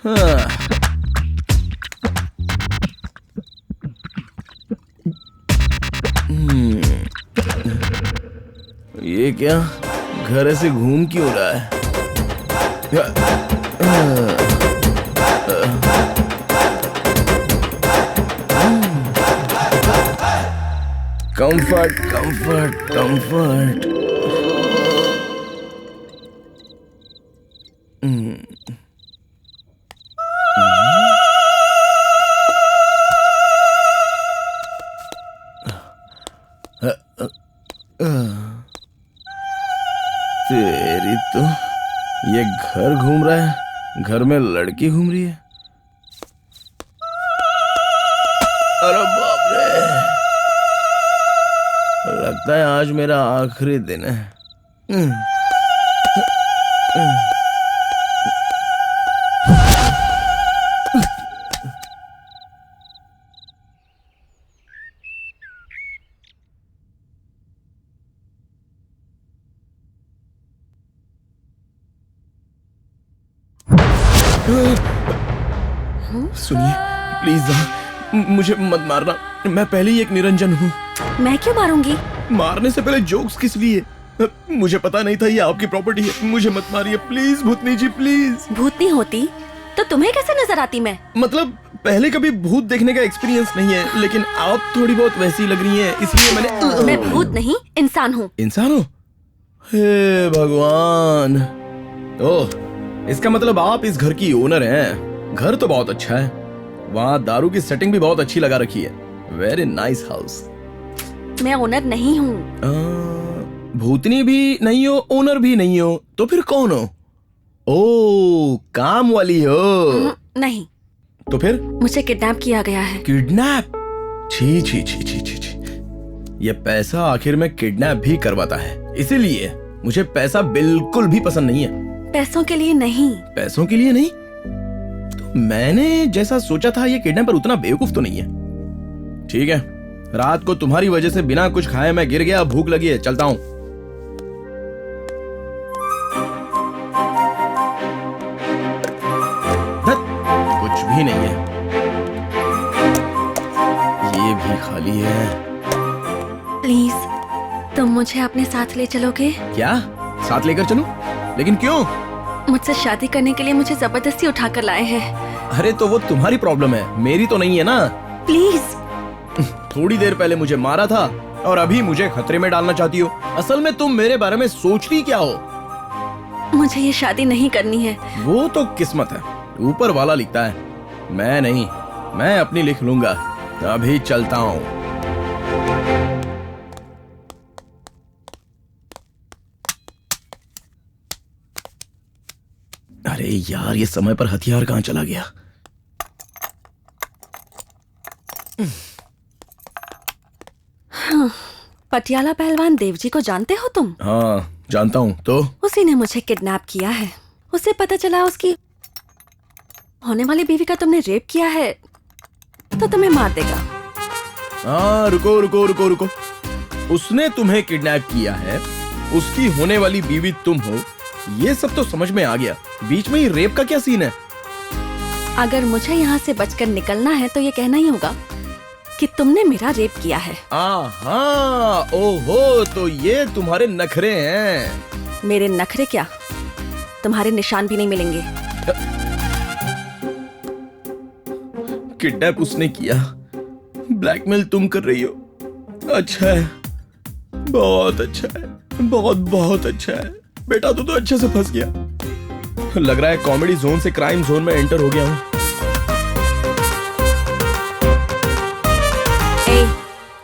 हाँ। ये क्या, घर ऐसे घूम क्यों रहा है? Comfort comfort comfort. तेरी तो, ये घर घूम रहा है, घर में लड़की घूम रही है। अरे बाप रे, लगता है आज मेरा आखिरी दिन है। सुनिए प्लीज, मुझे मत मारना, मैं पहले ही एक निरंजन हूँ। मैं क्यों मारूंगी? मारने से पहले जोक्स किस लिए? मुझे पता नहीं था ये आपकी प्रॉपर्टी है। मुझे मत मारिए प्लीज भूतनी जी, प्लीज। भूतनी होती तो तुम्हें कैसे नजर आती मैं? मतलब पहले कभी भूत देखने का एक्सपीरियंस नहीं है, लेकिन आप थोड़ी बहुत वैसी लग रही हैं, इसलिए मैंने। मैं भूत नहीं, इंसान हूँ। इंसान हो? हे भगवान। ओह, इसका मतलब आप इस घर की ओनर हैं। घर तो बहुत अच्छा है, वहाँ दारू की सेटिंग भी बहुत अच्छी लगा रखी है। Very nice house. मैं ओनर नहीं हूँ। भूतनी भी नहीं हो, ओनर भी नहीं हो, तो फिर कौन हो? ओ, काम वाली हो? नहीं। तो फिर? मुझे किडनैप किया गया है। किडनैप? छी छी छी छी छी छी। ये पैसा आखिर में किडनैप भी करवाता है, इसीलिए मुझे पैसा बिल्कुल भी पसंद नहीं है। पैसों के लिए नहीं। पैसों के लिए नहीं? तो मैंने जैसा सोचा था, ये किडनैपर उतना बेवकूफ तो नहीं है। ठीक है, रात को तुम्हारी वजह से बिना कुछ खाए मैं गिर गया, भूख लगी है, चलता हूं। कुछ भी नहीं है, ये भी खाली है। प्लीज तुम मुझे अपने साथ ले चलोगे? क्या? साथ लेकर चलूं? लेकिन क्यों? मुझसे शादी करने के लिए मुझे जबरदस्ती उठाकर लाए हैं। अरे तो वो तुम्हारी प्रॉब्लम है, मेरी तो नहीं है ना। प्लीज। थोड़ी देर पहले मुझे मारा था और अभी मुझे खतरे में डालना चाहती हो। असल में तुम मेरे बारे में सोचती क्या हो? मुझे ये शादी नहीं करनी है। वो तो किस्मत है, ऊपर वाला लिखता है, मैं नहीं। मैं अपनी लिख लूंगा। अभी चलता हूँ। अरे यार, ये समय पर हथियार कहाँ चला गया? हाँ, पटियाला पहलवान देवजी को जानते हो तुम? हाँ जानता हूँ। तो उसी ने मुझे किडनैप किया है। उसे पता चला उसकी होने वाली बीवी का तुमने रेप किया है, तो तुम्हें मार देगा। हाँ, रुको रुको रुको रुको। उसने तुम्हें किडनैप किया है, उसकी होने वाली बीवी तुम हो, ये सब तो समझ में आ गया। बीच में ही रेप का क्या सीन है? अगर मुझे यहाँ से बचकर निकलना है तो ये कहना ही होगा कि तुमने मेरा रेप किया है। आहा, ओहो, तो ये तुम्हारे नखरे हैं। मेरे नखरे क्या, तुम्हारे निशान भी नहीं मिलेंगे। किडनैप उसने किया, ब्लैकमेल तुम कर रही हो। अच्छा है, बहुत अच्छा है, बहुत बहुत अच्छा है। बेटा तू तो अच्छे से फंस गया। लग रहा है कॉमेडी जोन से क्राइम जोन में एंटर हो गया हूँ।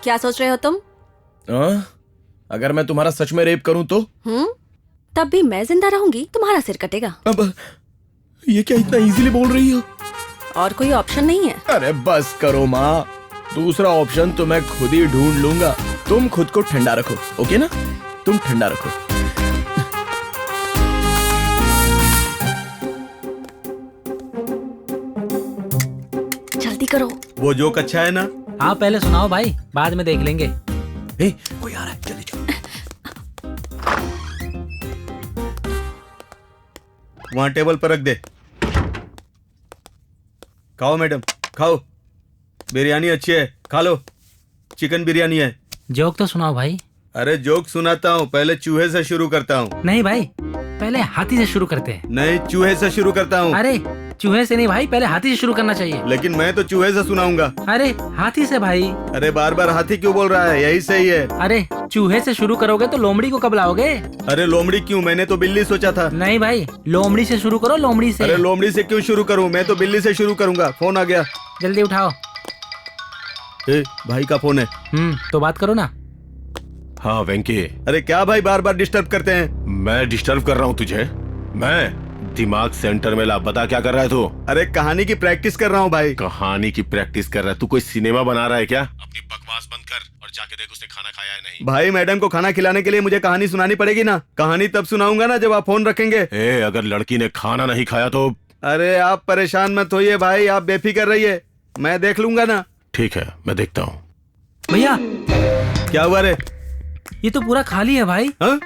क्या सोच रहे हो तुम? अगर मैं तुम्हारा सच में रेप करूं तो? तब भी मैं जिंदा रहूंगी, तुम्हारा सिर कटेगा। अब ये क्या इतना इजीली बोल रही हो? और कोई ऑप्शन नहीं है। अरे बस करो माँ, दूसरा ऑप्शन तो मैं खुद ही ढूंढ लूंगा। तुम खुद को ठंडा रखो, ओके ना? तुम ठंडा रखो। जल्दी करो। वो जोक अच्छा है ना? हाँ पहले सुनाओ भाई, बाद में देख लेंगे। ए, कोई आ रहा है, जल्दी चलो। वहां टेबल पर रख दे। खाओ मैडम, खाओ। बिरयानी अच्छी है, खा लो। चिकन बिरयानी है। जोक तो सुनाओ भाई। अरे जोक सुनाता हूँ, पहले चूहे से शुरू करता हूँ। नहीं भाई, पहले हाथी से शुरू करते हैं। नहीं, चूहे से शुरू करता हूँ। अरे चूहे से नहीं भाई, पहले हाथी से शुरू करना चाहिए। लेकिन मैं तो चूहे से सुनाऊंगा। अरे हाथी से भाई। अरे बार बार हाथी क्यों बोल रहा है? यही सही है। अरे चूहे से शुरू करोगे तो लोमड़ी को कब लाओगे? अरे लोमड़ी क्यों? मैंने तो बिल्ली सोचा था। नहीं भाई, लोमड़ी से शुरू करो, लोमड़ी से। अरे लोमड़ी से क्यों शुरू करूँ? मैं तो बिल्ली से शुरू करूंगा। फोन आ गया, जल्दी उठाओ। ए, भाई का फोन है। तो बात करो ना। हाँ वेंकी, अरे क्या भाई बार बार डिस्टर्ब करते हैं? मैं डिस्टर्ब कर रहा हूँ तुझे? मैं दिमाग सेंटर में ला। बता क्या कर रहा है तू? अरे कहानी की प्रैक्टिस कर रहा हूँ भाई। कहानी की प्रैक्टिस कर रहा है? तू कोई सिनेमा बना रहा है क्या? अपनी बकवास बंद कर और जाके देख उसने खाना खाया है नहीं। भाई मैडम को खाना खिलाने के लिए मुझे कहानी सुनानी पड़ेगी ना। कहानी तब सुनाऊंगा ना जब आप फोन रखेंगे। ए, अगर लड़की ने खाना नहीं खाया तो? अरे आप परेशान मत होइए भाई, आप बेफिक्र रहिए, मैं देख लूंगा ना। ठीक है, मैं देखता हूँ। भैया क्या हुआ रे? ये तो पूरा खाली है भाई। हाँ?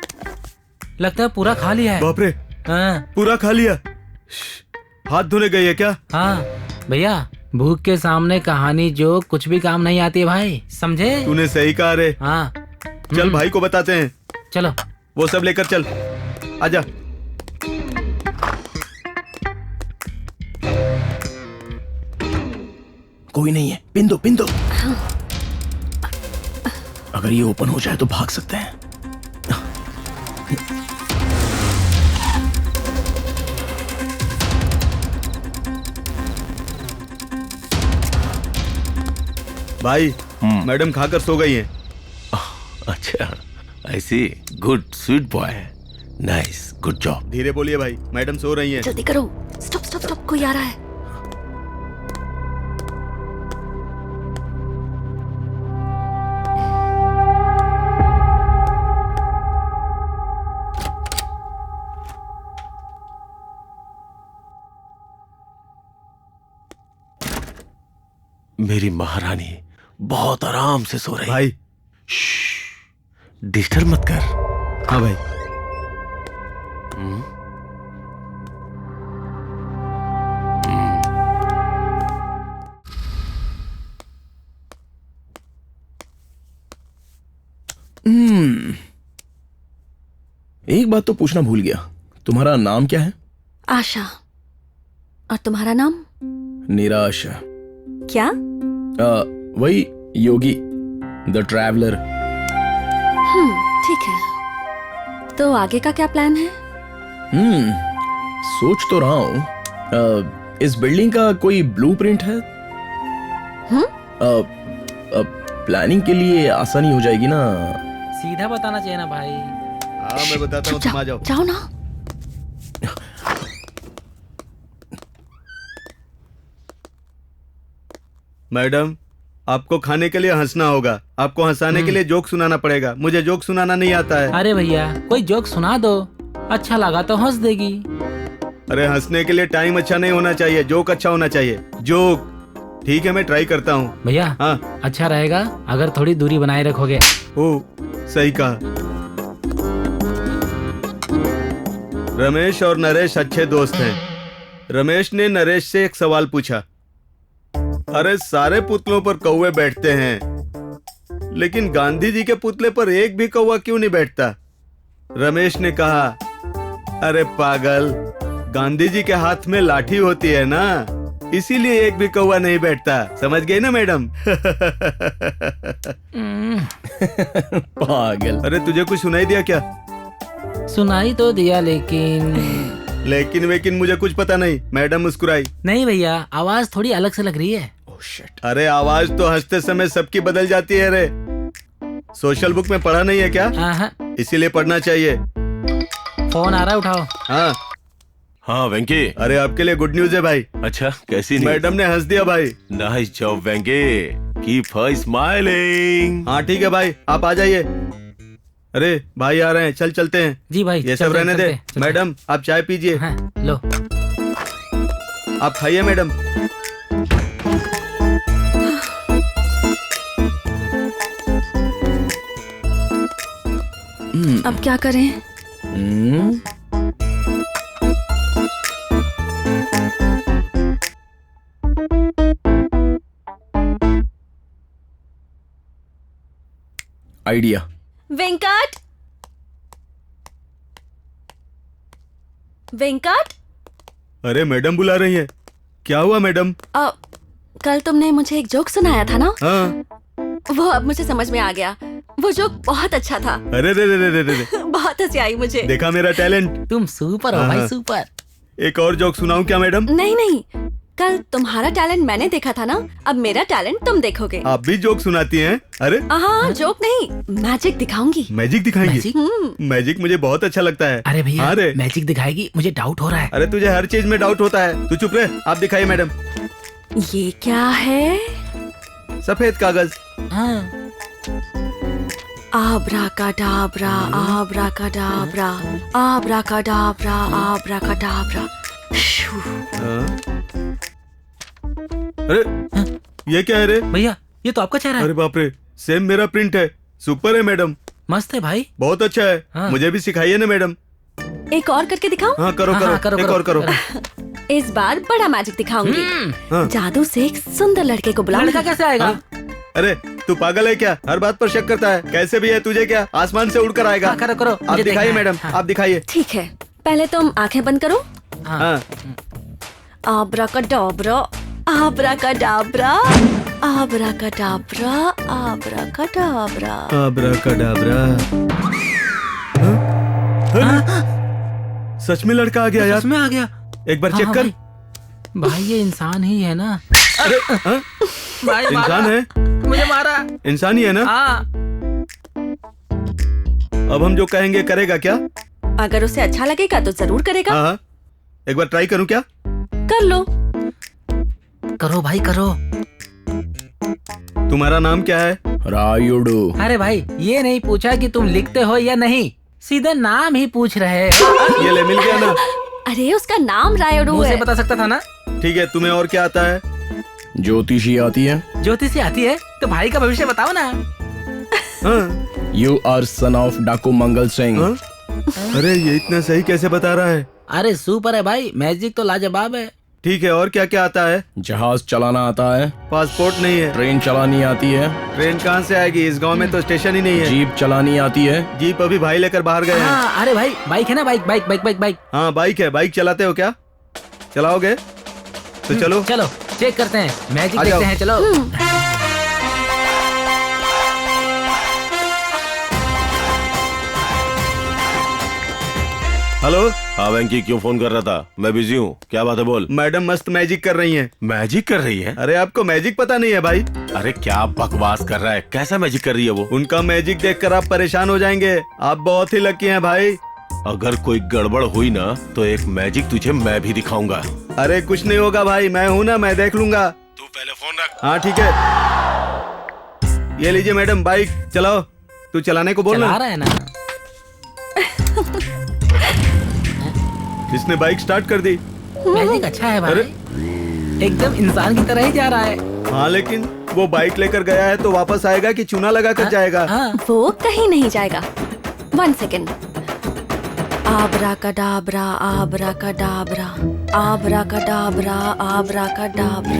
लगता है पूरा खाली है। बाप रे, हाँ पूरा खा लिया। हाथ धोने गई है क्या? हाँ भैया, भूख के सामने कहानी जो कुछ भी काम नहीं आती है भाई, समझे? तूने सही कहा रे। हाँ चल भाई को बताते हैं। चलो। वो सब लेकर चल, आजा। कोई नहीं है, पिन दो, पिन दो। अगर ये ओपन हो जाए तो भाग सकते हैं। भाई मैडम खाकर सो गई हैं। अच्छा, ऐसी। Good, sweet boy, nice, good job. धीरे बोलिए भाई, मैडम सो रही हैं। जल्दी करो। स्टॉप स्टॉप स्टॉप, कोई आ रहा है। मेरी महारानी बहुत आराम से सो रही। भाई डिस्टर्ब मत कर। हाँ भाई। एक बात तो पूछना भूल गया, तुम्हारा नाम क्या है? आशा। और तुम्हारा नाम? निराश। क्या? वही योगी, द ट्रैवलर। ठीक है। तो आगे का क्या प्लान है? सोच तो रहा हूँ। इस बिल्डिंग का कोई ब्लूप्रिंट है? प्लानिंग के लिए आसानी हो जाएगी ना। सीधा बताना चाहिए ना भाई। हाँ मैं बताता हूँ, तुम आ जाओ। जाओ ना। मैडम, आपको खाने के लिए हंसना होगा, आपको हंसाने के लिए जोक सुनाना पड़ेगा। मुझे जोक सुनाना नहीं आता है। अरे भैया, कोई जोक सुना दो, अच्छा लगा तो हंस देगी। अरे हंसने के लिए टाइम अच्छा नहीं होना चाहिए, जोक अच्छा होना चाहिए। जोक ठीक है, मैं ट्राई करता हूँ। भैया हाँ अच्छा रहेगा अगर थोड़ी दूरी बनाए रखोगे। ओ, सही कहा। रमेश और नरेश अच्छे दोस्त हैं। रमेश ने नरेश से एक सवाल पूछा। अरे सारे पुतलों पर कौवे बैठते हैं, लेकिन गांधी जी के पुतले पर एक भी कौवा क्यों नहीं बैठता? रमेश ने कहा, अरे पागल, गांधी जी के हाथ में लाठी होती है ना, इसीलिए एक भी कौवा नहीं बैठता। समझ गई ना मैडम? पागल। अरे तुझे कुछ सुनाई दिया क्या? सुनाई तो दिया, लेकिन लेकिन मुझे कुछ पता नहीं। मैडम मुस्कुराई। नहीं भैया, आवाज थोड़ी अलग से लग रही है। अरे आवाज तो हंसते समय सबकी बदल जाती है रे। सोशल बुक में पढ़ा नहीं है क्या? इसीलिए पढ़ना चाहिए। फोन आ रहा है, उठाओ। हाँ हाँ वेंकी। अरे आपके लिए गुड न्यूज है भाई। अच्छा, कैसी न्यूज़? मैडम ने हंस दिया भाई। नाइस जॉब वेंकी, कीप हर स्माइलिंग। हाँ ठीक है भाई, आप आ जाइए। अरे भाई आ रहे हैं, चल चलते हैं। जी भाई, ये सब रहने दे। मैडम आप चाय पीजिए। हाँ, लो। आप खाइए मैडम। अब क्या करें? आइडिया। वेंकट, वेंकट, अरे मैडम बुला रही है। क्या हुआ मैडम? कल तुमने मुझे एक जोक सुनाया था ना? हाँ। वो अब मुझे समझ में आ गया। वो जोक बहुत अच्छा था। अरे रे रे रे रे रे। बहुत हंसी आई मुझे। देखा मेरा टैलेंट? तुम सुपर हो भाई, सुपर। एक और जोक सुनाऊं क्या मैडम? नहीं नहीं, कल तुम्हारा टैलेंट मैंने देखा था ना, अब मेरा टैलेंट तुम देखोगे। आप भी जोक सुनाती हैं? अरे हाँ, जोक नहीं, मैजिक दिखाऊंगी। मैजिक दिखाएंगी? मैजिक? मैजिक मुझे बहुत अच्छा लगता है। अरे भैया, हाँ रे। मैजिक दिखाएगी, मुझे डाउट हो रहा है। अरे तुझे हर चीज में डाउट होता है, तू चुप रहे। आप दिखाइए मैडम। ये क्या है? सफेद कागज। हाँ। आब्राकाडाब्रा, आब्राकाडाब्रा, आब्राकाडाब्रा, आब्राकाडाब्रा। शू। अरे ये क्या है रे? भैया, ये तो आपका चेहरा है। अरे बाप रे, सेम मेरा प्रिंट है। सुपर है मैडम। मस्त है भाई। बहुत अच्छा है। हाँ। मुझे भी सिखाइए ना मैडम। एक और करके दिखाऊं? हाँ करो हाँ, करो, हाँ, करो, एक करो, और करो। इस बार बड़ा मैजिक दिखाऊंगी। हाँ। जादू से एक सुंदर लड़के को बुलाऊंगी। लड़का कैसे आएगा? अरे तू पागल है क्या? हर बात पर शक करता है। कैसे भी है, तुझे क्या आसमान से उड़कर आएगा? हाँ, करो करो, आप मुझे दिखाइए देखना है। मैडम, हाँ। आप दिखाइए। ठीक है, पहले तुम आंखें बंद करो। हाँ। आब्राकाडाब्रा, आब्राकाडाब्रा, आब्राकाडाब्रा, आब्राकाडाब्रा। आब्राकाडाब्रा। सच में लड़का आ गया यार। सच में आ गया। एक बार हाँ, चेक हाँ, कर। भाई ये इंसान ही है ना? अरे हाँ? भाई इंसान है? मुझे मारा। इंसान ही है ना? हाँ। अब हम जो कहेंगे करेगा क्या? अगर उसे अच्छा लगेगा तो जरूर करेगा। हाँ। एक बार ट्राई करूं क्या? कर लो। करो भाई करो। तुम्हारा नाम क्या है? रायुडू। अरे भाई, ये नहीं पूछा कि तुम लिखते हो या नहीं, सीधे नाम ही पूछ रहे। ये ले, मिल गया ना? अरे उसका नाम रायुडू मुझे है। बता सकता था ना। ठीक है, तुम्हें और क्या आता है? ज्योतिषी आती है। ज्योतिषी आती है तो भाई का भविष्य बताओ ना। हाँ? यू आर सन ऑफ डाकू मंगल सिंह। हाँ? अरे ये इतना सही कैसे बता रहा है? अरे सुपर है भाई, मैजिक तो लाजवाब है। ठीक है, और क्या क्या आता है? जहाज चलाना आता है। पासपोर्ट नहीं है। ट्रेन चलानी आती है। ट्रेन कहाँ से आएगी? इस गांव में तो स्टेशन ही नहीं है। जीप चलानी आती है। जीप अभी भाई लेकर बाहर गए हैं। हाँ, अरे भाई बाइक है ना, bike bike bike bike bike. हाँ बाइक है। बाइक चलाते हो क्या? चलाओगे तो चलो। चलो चेक करते हैं, मैजिक आ देखते जाओ। हैं, चलो। हेलो। हाँ वेंकी, क्यों फोन कर रहा था? मैं बिजी हूँ, क्या बात है बोल। मैडम मस्त मैजिक कर रही हैं। मैजिक कर रही है? अरे आपको मैजिक पता नहीं है भाई? अरे क्या बकवास कर रहा है, कैसा मैजिक कर रही है वो? उनका मैजिक देखकर आप परेशान हो जाएंगे। आप बहुत ही लकी हैं भाई। अगर कोई गड़बड़ हुई ना तो एक मैजिक तुझे मैं भी दिखाऊंगा। अरे कुछ नहीं होगा भाई, मैं हूँ ना, मैं देख लूंगा। तू पहले फोन रख। हाँ ठीक है। ये लीजिए मैडम, बाइक चलाओ। तू चलाने को बोल चला ना। रहा है ना। इसने बाइक स्टार्ट कर दी। मैजिक अच्छा है भाई, एकदम इंसान की तरह ही जा रहा है। हाँ लेकिन वो बाइक लेकर गया है तो वापस आएगा कि चूना लगा कर जाएगा? हाँ। वो कहीं नहीं जाएगा। 1 सेकेंड। आब्राकाडाब्रा, आब्राकाडाब्रा, आब्राकाडाब्रा, आब्राकाडाब्रा।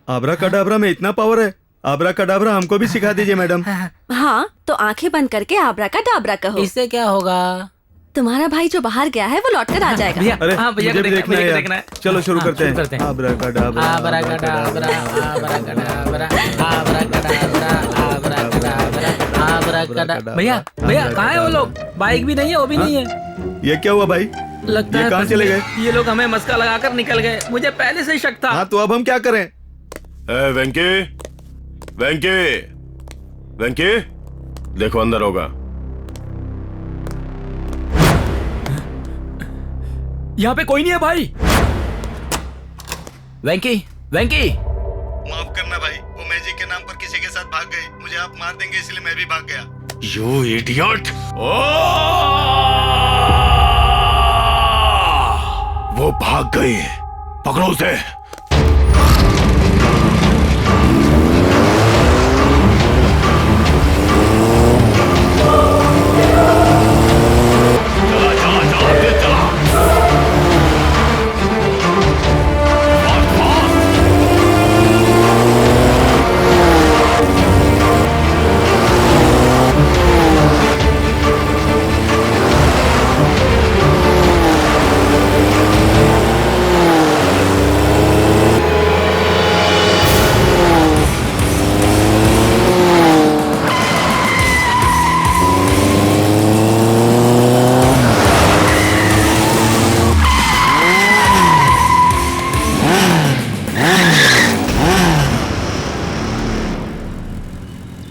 आब्राकाडाब्रा में इतना पावर है? आब्राकाडाब्रा हमको भी सिखा दीजिए मैडम। हाँ, तो आंखें बंद करके आब्राकाडाब्रा कहो। इससे क्या होगा? तुम्हारा भाई जो बाहर गया है वो लौट कर आ जाएगा। भैया, अरे हाँ, भैया मुझे को भी देखना देखना है, है मुझे यार। देखना है। चलो शुरू हाँ, करते शुरू करते हैं। हैं। आब्राकाडाब्रा, आब्राकाडाब्रा, आब्राकाडाब्रा, आब्राकाडाब्रा, आब्राकाडाब्रा, आब्राकाडाब्रा। भैया भैया, कहाँ है वो लोग? बाइक भी नहीं है, वो भी नहीं है। ये क्या हुआ भाई? लगता ये है कहाँ फंस चले गए। गए? ये लोग हमें मस्का लगाकर निकल गए, मुझे पहले से ही शक था। हाँ तो अब हम क्या करें? वेंकी, वेंकी, वेंकी, देखो अंदर होगा। यहाँ पे कोई नहीं है भाई। वेंकी, वेंकी। माफ करना भाई, वो मैजिक के नाम पर किसी के साथ भाग गए। मुझे आप मार देंगे इसलिए मैं भी भाग गया। You idiot! वो भाग गई, पकड़ो उसे।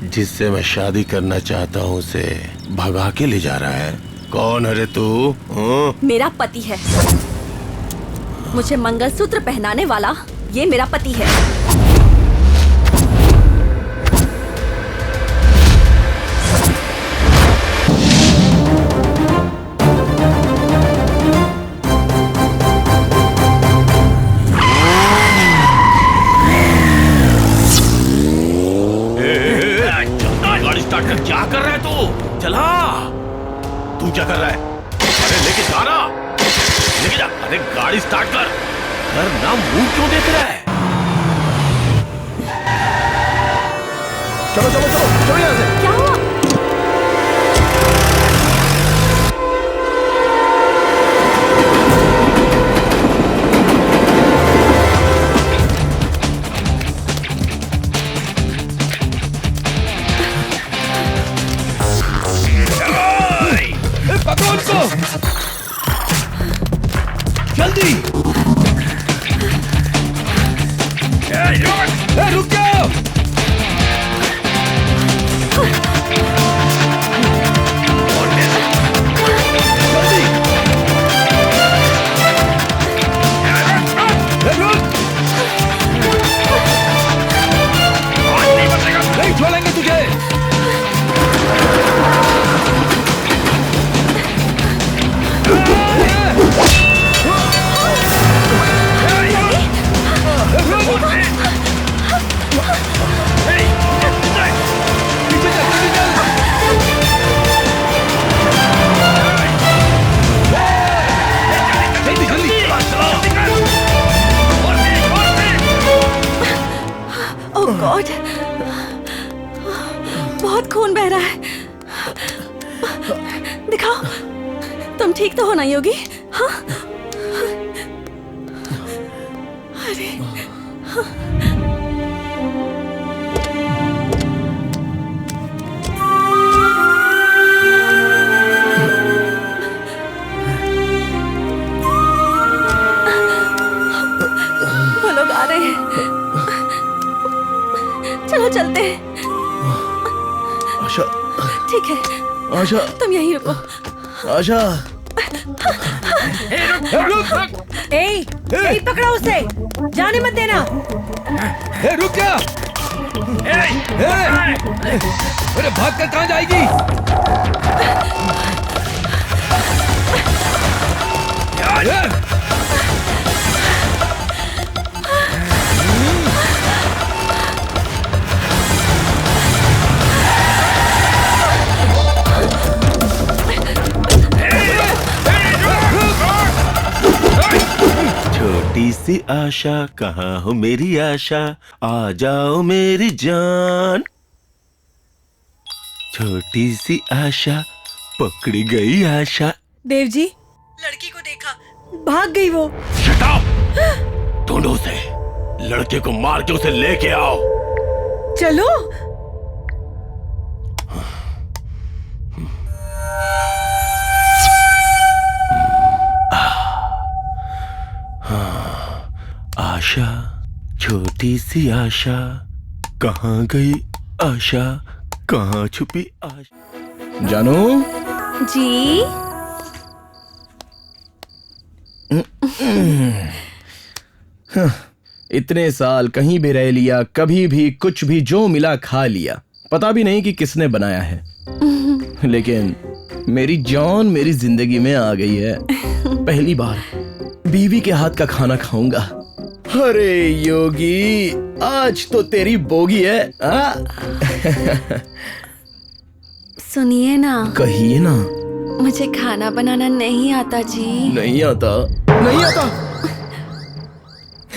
जिससे मैं शादी करना चाहता हूँ उसे भगा के ले जा रहा है। कौन है रे तू? हाँ? मेरा पति है। मुझे मंगलसूत्र पहनाने वाला ये मेरा पति है। गाड़ी स्टार्ट कर। क्या कर रहा है तू? चला। तू क्या कर रहा है? अरे लेके जा ना, लेके जा। अरे गाड़ी स्टार्ट कर। कर ना, मुंह क्यों देख रहा है? चलो चलो चलो चलो यहाँ से। क्या हुआ? पकड़ो उसको, जल्दी। रुक जाओ। जल्दी। रुक। नहीं छोड़ेंगे तुझे। ओह गॉड, बहुत खून बह रहा है। दिखाओ, तुम ठीक तो हो ना योगी? हाँ? अरे वो लोग आ रहे हैं। चलो चलते हैं। आशा, ठीक है, आशा, तुम यहीं रुको। आशा। ए, पकड़ो उसे, जाने मत देना। रुक जा। अरे भाग कर कहाँ जाएगी? छोटी सी आशा, कहाँ हो मेरी आशा, आ जाओ मेरी जान। छोटी सी आशा, पकड़ी गई आशा। देव जी, लड़की को देखा, भाग गई वो। Shut up! ढूंढो उसे, लड़के को मार के उसे लेके आओ। चलो। आशा, छोटी सी आशा, कहाँ गई आशा, कहाँ छुपी आशा। जानू, जी इतने साल कहीं भी रह लिया, कभी भी कुछ भी जो मिला खा लिया, पता भी नहीं कि किसने बनाया है। लेकिन मेरी जान मेरी जिंदगी में आ गई है। पहली बार बीवी के हाथ का खाना खाऊंगा। अरे योगी, आज तो तेरी बोगी है। सुनिए ना, कहिए ना। मुझे खाना बनाना नहीं आता जी। नहीं आता? नहीं आता?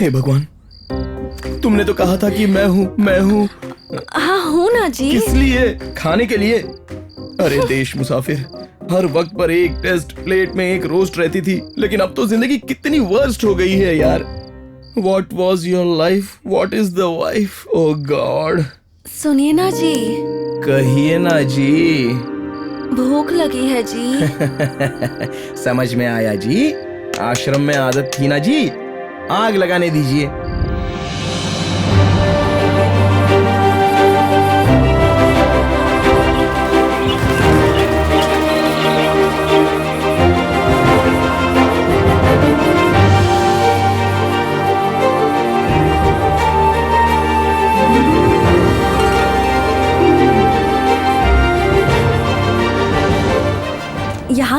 हे भगवान, तुमने तो कहा था कि मैं हूँ। हाँ हूँ ना जी। किस लिए? खाने के लिए? अरे देश मुसाफिर, हर वक्त पर एक टेस्ट प्लेट में एक रोस्ट रहती थी, लेकिन अब तो जिंदगी कितनी वर्स्ट हो गई है यार। What was your life? What is the wife? Oh God! सुनिए ना जी। कहिए ना जी। भूख लगी है जी। समझ में आया जी। आश्रम में आदत थी ना जी, आग लगाने दीजिए।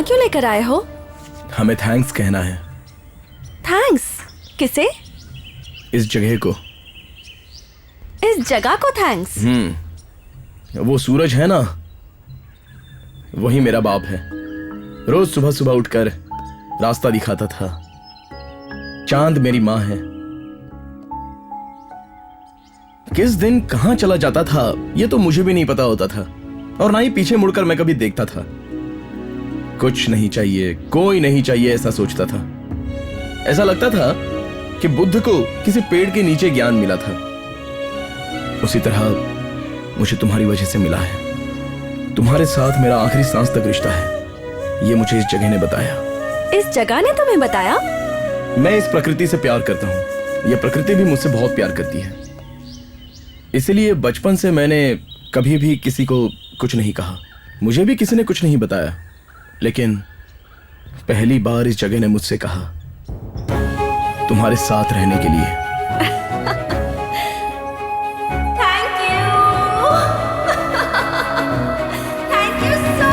यहाँ क्यों लेकर आए हो? हमें थैंक्स कहना है थैंक्स किसे? इस जगह को। इस जगह को थैंक्स? वो सूरज है ना, वही मेरा बाप है। रोज सुबह सुबह उठकर रास्ता दिखाता था। चांद मेरी माँ है। किस दिन कहां चला जाता था ये तो मुझे भी नहीं पता होता था, और ना ही पीछे मुड़कर मैं कभी देखता था। कुछ नहीं चाहिए, कोई नहीं चाहिए, ऐसा सोचता था। ऐसा लगता था कि बुद्ध को किसी पेड़ के नीचे ज्ञान मिला था। उसी तरह मुझे तुम्हारी वजह से मिला है। तुम्हारे साथ मेरा आखिरी सांस तक रिश्ता है, ये मुझे इस जगह ने बताया। इस जगह ने तुम्हें बताया? मैं इस प्रकृति से प्यार करता हूँ, यह प्रकृति भी मुझसे बहुत प्यार करती है। इसलिए बचपन से मैंने कभी भी किसी को कुछ नहीं कहा। मुझे भी किसी ने कुछ नहीं बताया, लेकिन पहली बार इस जगह ने मुझसे कहा तुम्हारे साथ रहने के लिए। Thank you. थैंक यू सो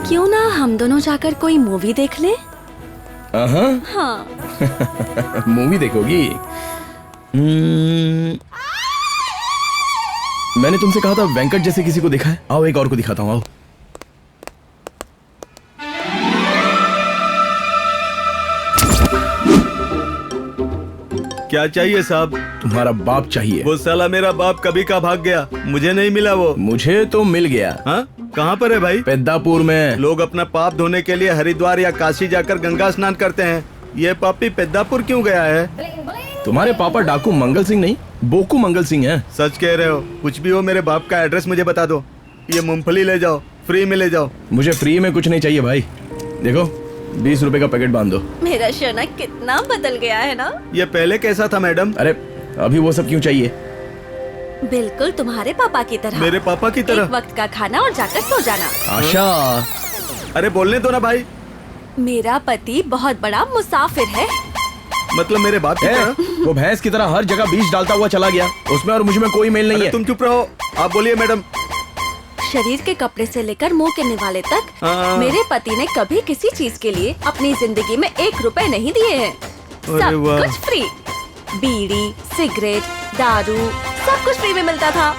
क्यों ना हम दोनों जाकर कोई मूवी देख ले? हाँ। मूवी देखोगी? मैंने तुमसे कहा था वेंकट जैसे किसी को देखा है। आओ एक और को दिखाता हूँ, आओ। क्या चाहिए साहब? तुम्हारा बाप चाहिए। वो साला मेरा बाप कभी का भाग गया, मुझे नहीं मिला वो। मुझे तो मिल गया। हाँ, कहाँ पर है भाई? पेद्दापुर में। लोग अपना पाप धोने के लिए हरिद्वार या काशी जाकर गंगा स्नान करते हैं, ये पापी पेद्दापुर क्यों गया है? तुम्हारे पापा डाकू मंगल सिंह नहीं, बोकू मंगल सिंह हैं। सच कह रहे हो? कुछ भी हो, मेरे बाप का एड्रेस मुझे बता दो। ये मूंगफली ले जाओ, फ्री में ले जाओ। मुझे फ्री में कुछ नहीं चाहिए भाई। देखो 20 रुपए का पैकेट बांध दो। मेरा शौनक कितना बदल गया है ना। ये पहले कैसा था मैडम? अरे अभी वो सब क्यों चाहिए? बिल्कुल तुम्हारे पापा की तरह। मेरे पापा की तरह? एक वक्त का खाना और जाकर सो जाना। आशा, अरे बोलने दो ना भाई। मेरा पति बहुत बड़ा मुसाफिर है। मतलब मेरे बाप की तरह? वो भैंस की तरह हर जगह बीज डालता हुआ चला गया, उसमें और मुझ में कोई मेल नहीं है। तुम चुप रहो, आप बोलिए मैडम। शरीर के कपड़े से लेकर मुंह के निवाले तक मेरे पति ने कभी किसी चीज के लिए अपनी जिंदगी में 1 रुपए नहीं दिए हैं। सब कुछ फ्री। बीड़ी, सिगरेट, दारू, सब कुछ फ्री में मिलता था।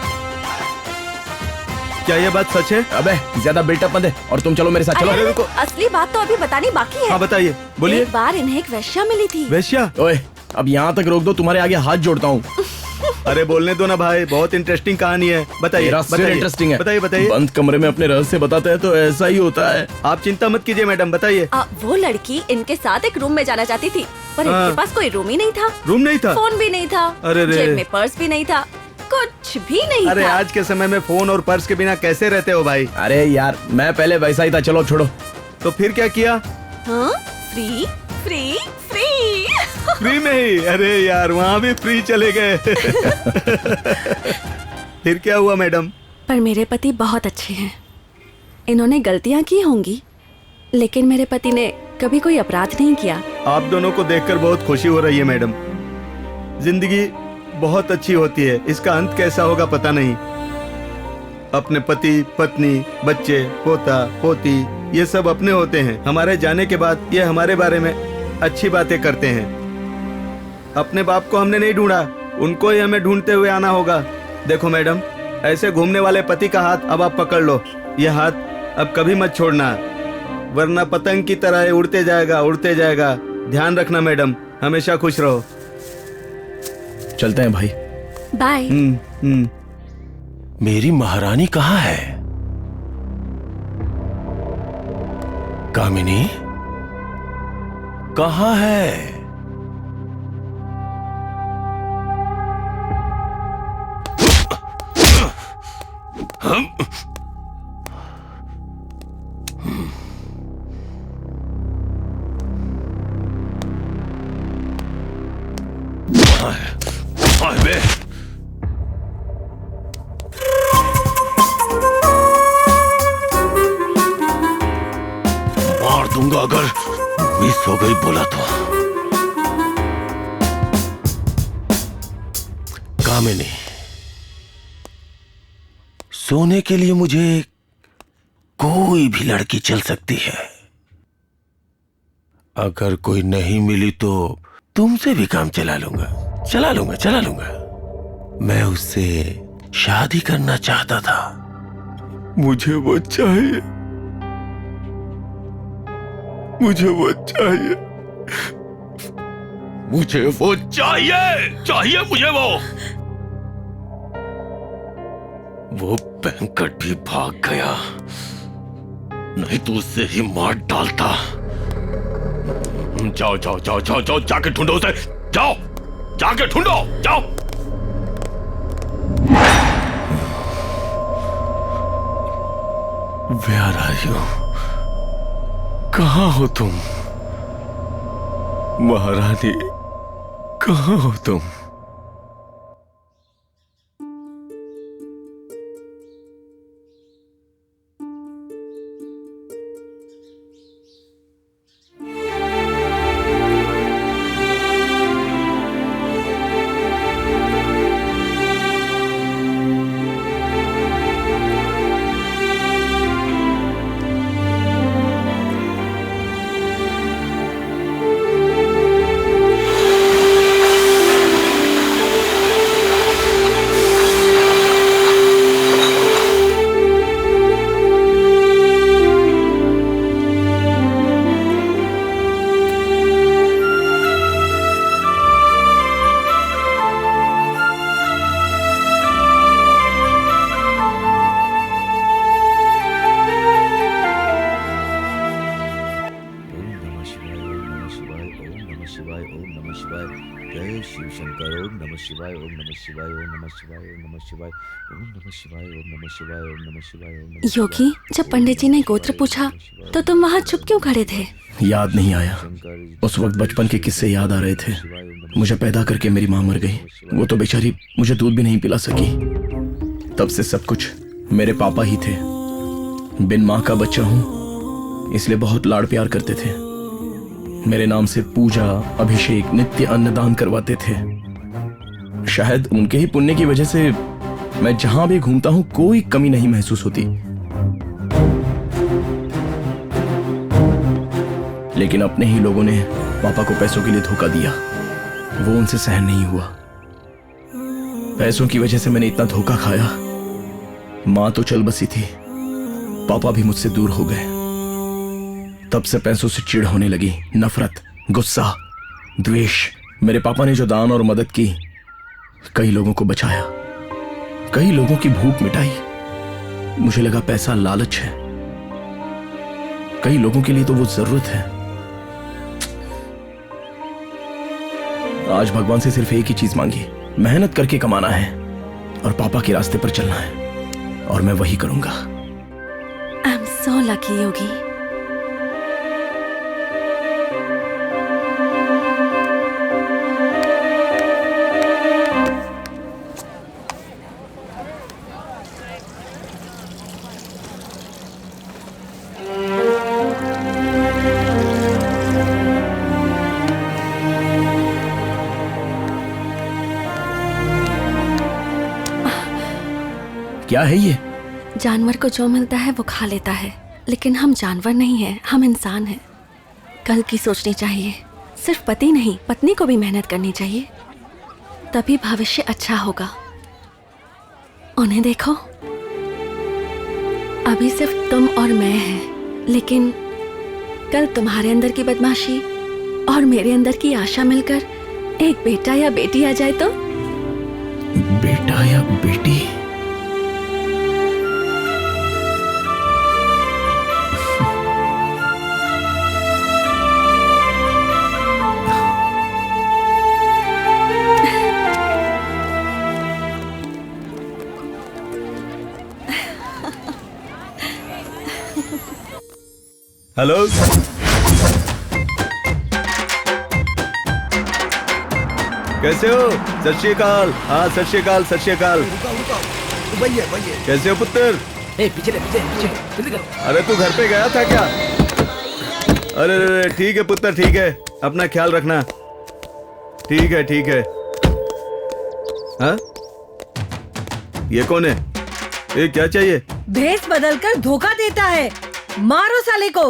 क्या ये बात सच है? अबे ज्यादा बिल्टअप मत दे और तुम चलो मेरे साथ। चलो। अरे रुको, असली बात तो अभी बतानी बाकी है। हाँ बताइए, बोलिए। एक बार इन्हें एक वेश्या मिली थी। वेश्या? ओए अब यहाँ तक रोक दो, तुम्हारे आगे हाथ जोड़ता हूँ। अरे बोलने दो ना भाई, बहुत इंटरेस्टिंग कहानी है, बताइए। इंटरेस्टिंग है। बताइए बताइए। बंद कमरे में अपने रहस्य बताते हैं तो ऐसा ही होता है। आप चिंता मत कीजिए मैडम, बताइए। वो लड़की इनके साथ एक रूम में जाना चाहती थी, पर इनके पास कोई रूम ही नहीं था। रूम नहीं था? फोन भी नहीं था। अरे रे। जेब में पर्स भी नहीं था, कुछ भी नहीं अरे था। आज के समय में फोन और पर्स के बिना कैसे रहते हो भाई? अरे यार मैं पहले वैसा ही था, चलो छोड़ो। तो फिर क्या किया? हाँ? Free free free. फ्री में ही? अरे यार वहाँ भी फ्री चले गए। फिर क्या हुआ मैडम? पर मेरे पति बहुत अच्छे हैं। इन्होंने गलतियां की होंगी, लेकिन मेरे पति ने कभी कोई अपराध नहीं किया। आप दोनों को देखकर बहुत खुशी हो रही है मैडम। जिंदगी बहुत अच्छी होती है, इसका अंत कैसा होगा पता नहीं। अपने पति, पत्नी, बच्चे, पोता, पोती, ये सब अपने होते हैं। हमारे जाने के बाद ये हमारे बारे में अच्छी बातें करते हैं। अपने बाप को हमने नहीं ढूंढा, उनको ही हमें ढूंढते हुए आना होगा। देखो मैडम, ऐसे घूमने वाले पति का हाथ अब आप पकड़ लो। ये हाथ अब कभी मत छोड़ना, वरना पतंग की तरह ये उड़ते जाएगा, उड़ते जाएगा। ध्यान रखना मैडम, हमेशा खुश रहो। चलते हैं भाई। बाय। मेरी महारानी कहाँ है? कामिनी कहाँ है? बे। मार दूंगा अगर मिस हो गई बोला तो। कामिनी, सोने के लिए मुझे कोई भी लड़की चल सकती है। अगर कोई नहीं मिली तो तुमसे भी काम चला लूंगा। मैं उससे शादी करना चाहता था। मुझे वो चाहिए। मुझे वो चाहिए मुझे वो बैंकट भी भाग गया, नहीं तो उससे ही मार डालता। जाओ जाके ढूंढो उसे। जाके ढूंढो, जाओ। Where are you? कहाँ हो तुम? महारानी, कहाँ हो तुम? योगी, जब पंडित जी ने गोत्र पूछा तो तुम वहाँ चुप क्यों खड़े थे? याद नहीं आया। उस वक्त बचपन के किस्से याद आ रहे थे। मुझे पैदा करके मेरी माँ मर गई। वो तो बेचारी मुझे दूध भी नहीं पिला सकी। तब से सब कुछ मेरे पापा ही थे। बिन माँ का बच्चा हूँ, इसलिए बहुत लाड़ प्यार करते थे। मेरे नाम से पूजा, अभिषेक, नित्य अन्नदान करवाते थे। शायद उनके ही पुण्य की वजह से मैं जहां भी घूमता हूं कोई कमी नहीं महसूस होती। लेकिन अपने ही लोगों ने पापा को पैसों के लिए धोखा दिया। वो उनसे सहन नहीं हुआ। पैसों की वजह से मैंने इतना धोखा खाया। मां तो चल बसी थी, पापा भी मुझसे दूर हो गए। तब से पैसों से चिढ़ होने लगी, नफरत, गुस्सा, द्वेष। मेरे पापा ने जो दान और मदद की, कई लोगों को बचाया, कई लोगों की भूख मिटाई। मुझे लगा पैसा लालच है, कई लोगों के लिए तो वो जरूरत है। आज भगवान से सिर्फ एक ही चीज मांगी, मेहनत करके कमाना है और पापा के रास्ते पर चलना है, और मैं वही करूंगा। आई एम सो लकी योगी। क्या है ये? जानवर को जो मिलता है वो खा लेता है, लेकिन हम जानवर नहीं हैं, हम इंसान हैं। कल की सोचनी चाहिए। सिर्फ पति नहीं, पत्नी को भी मेहनत करनी चाहिए, तभी भविष्य अच्छा होगा। उन्हें देखो, अभी सिर्फ तुम और मैं हैं, लेकिन कल तुम्हारे अंदर की बदमाशी और मेरे अंदर की आशा मिलकर एक बेटा या बेटी आ जाए तो? बेटा या बेटी? हेलो, कैसे हो? सत श्री अकाल। हाँ सत श्री अकाल, सत श्री अकाल। कैसे हो पुत्र? पीछे जल्दी कर। अरे तू घर पे गया था क्या? अरे ठीक है पुत्र, ठीक है, अपना ख्याल रखना। ठीक है ठीक है। हाँ ये कौन है? ये क्या चाहिए? भेष बदलकर धोखा देता है, मारो साले को।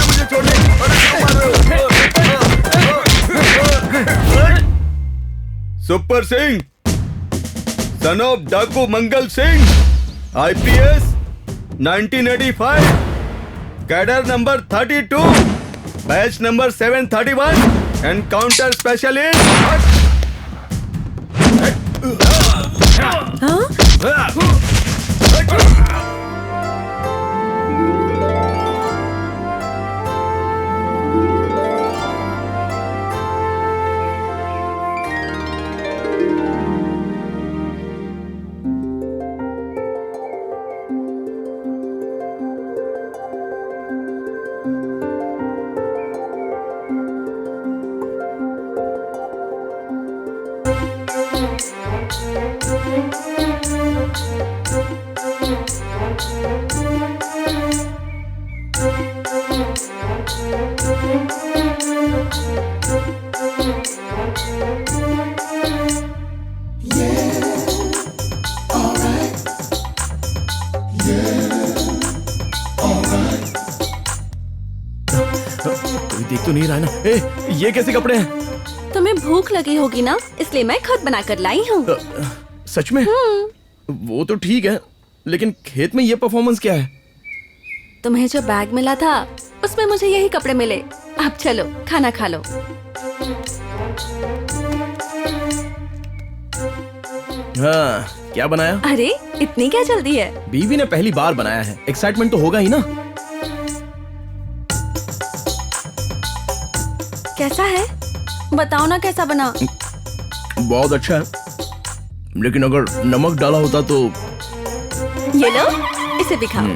मुझे छोड़ने, सुपर सिंह, सन ऑफ डाकू Mangal Singh, IPS 1985, cadre number 32, batch number 731, encounter specialist. देख तो नहीं रहा ना? ये कैसे कपड़े हैं? तुम्हें भूख लगी होगी ना, इसलिए मैं खुद बना कर लाई हूँ। सच में? वो तो ठीक है, लेकिन खेत में ये परफॉर्मेंस क्या है? तुम्हें जो बैग मिला था उसमें मुझे यही कपड़े मिले। अब चलो खाना खा लो। हाँ, क्या बनाया? अरे इतनी क्या जल्दी है? बीवी ने पहली बार बनाया है, एक्साइटमेंट तो होगा ही ना। कैसा है? बताओ ना कैसा बना। बहुत अच्छा है, लेकिन अगर नमक डाला होता तो। ये लो, इसे भी खाओ।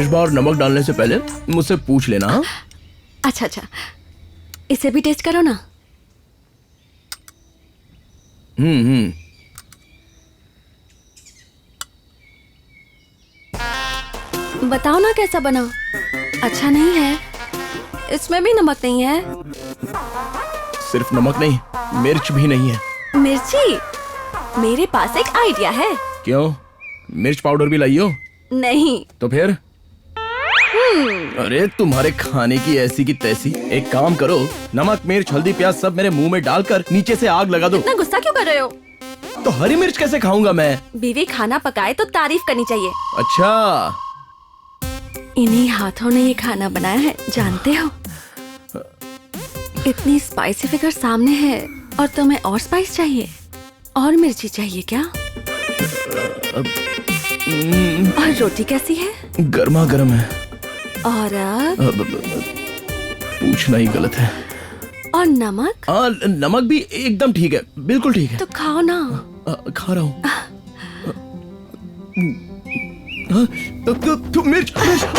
इस बार नमक डालने से पहले मुझसे पूछ लेना। हाँ? अच्छा अच्छा, इसे भी टेस्ट करो ना। बताओ ना कैसा बना। अच्छा नहीं है? इसमें भी नमक नहीं है? सिर्फ नमक नहीं, मिर्च भी नहीं है। मिर्ची? मेरे पास एक आइडिया है। क्यों, मिर्च पाउडर भी लाई हो? नहीं। तो फिर? अरे तुम्हारे खाने की ऐसी की तैसी। एक काम करो, नमक मिर्च हल्दी प्याज सब मेरे मुंह में डालकर नीचे से आग लगा दो। इतना गुस्सा क्यों कर रहे हो? तो हरी मिर्च कैसे खाऊंगा मैं? बीवी खाना पकाए तो तारीफ करनी चाहिए। अच्छा, इन्हीं हाथों ने ये खाना बनाया है, जानते हो? इतनी स्पाइसी फिगर सामने है और तुम्हें और स्पाइस चाहिए? और मिर्ची चाहिए क्या? और रोटी कैसी है? गर्मा गर्म है। और पूछना ही गलत है। और नमक? नमक भी एकदम ठीक है, बिल्कुल ठीक है। तो खाओ ना। खा रहा हूँ। मिर्च मिर्च।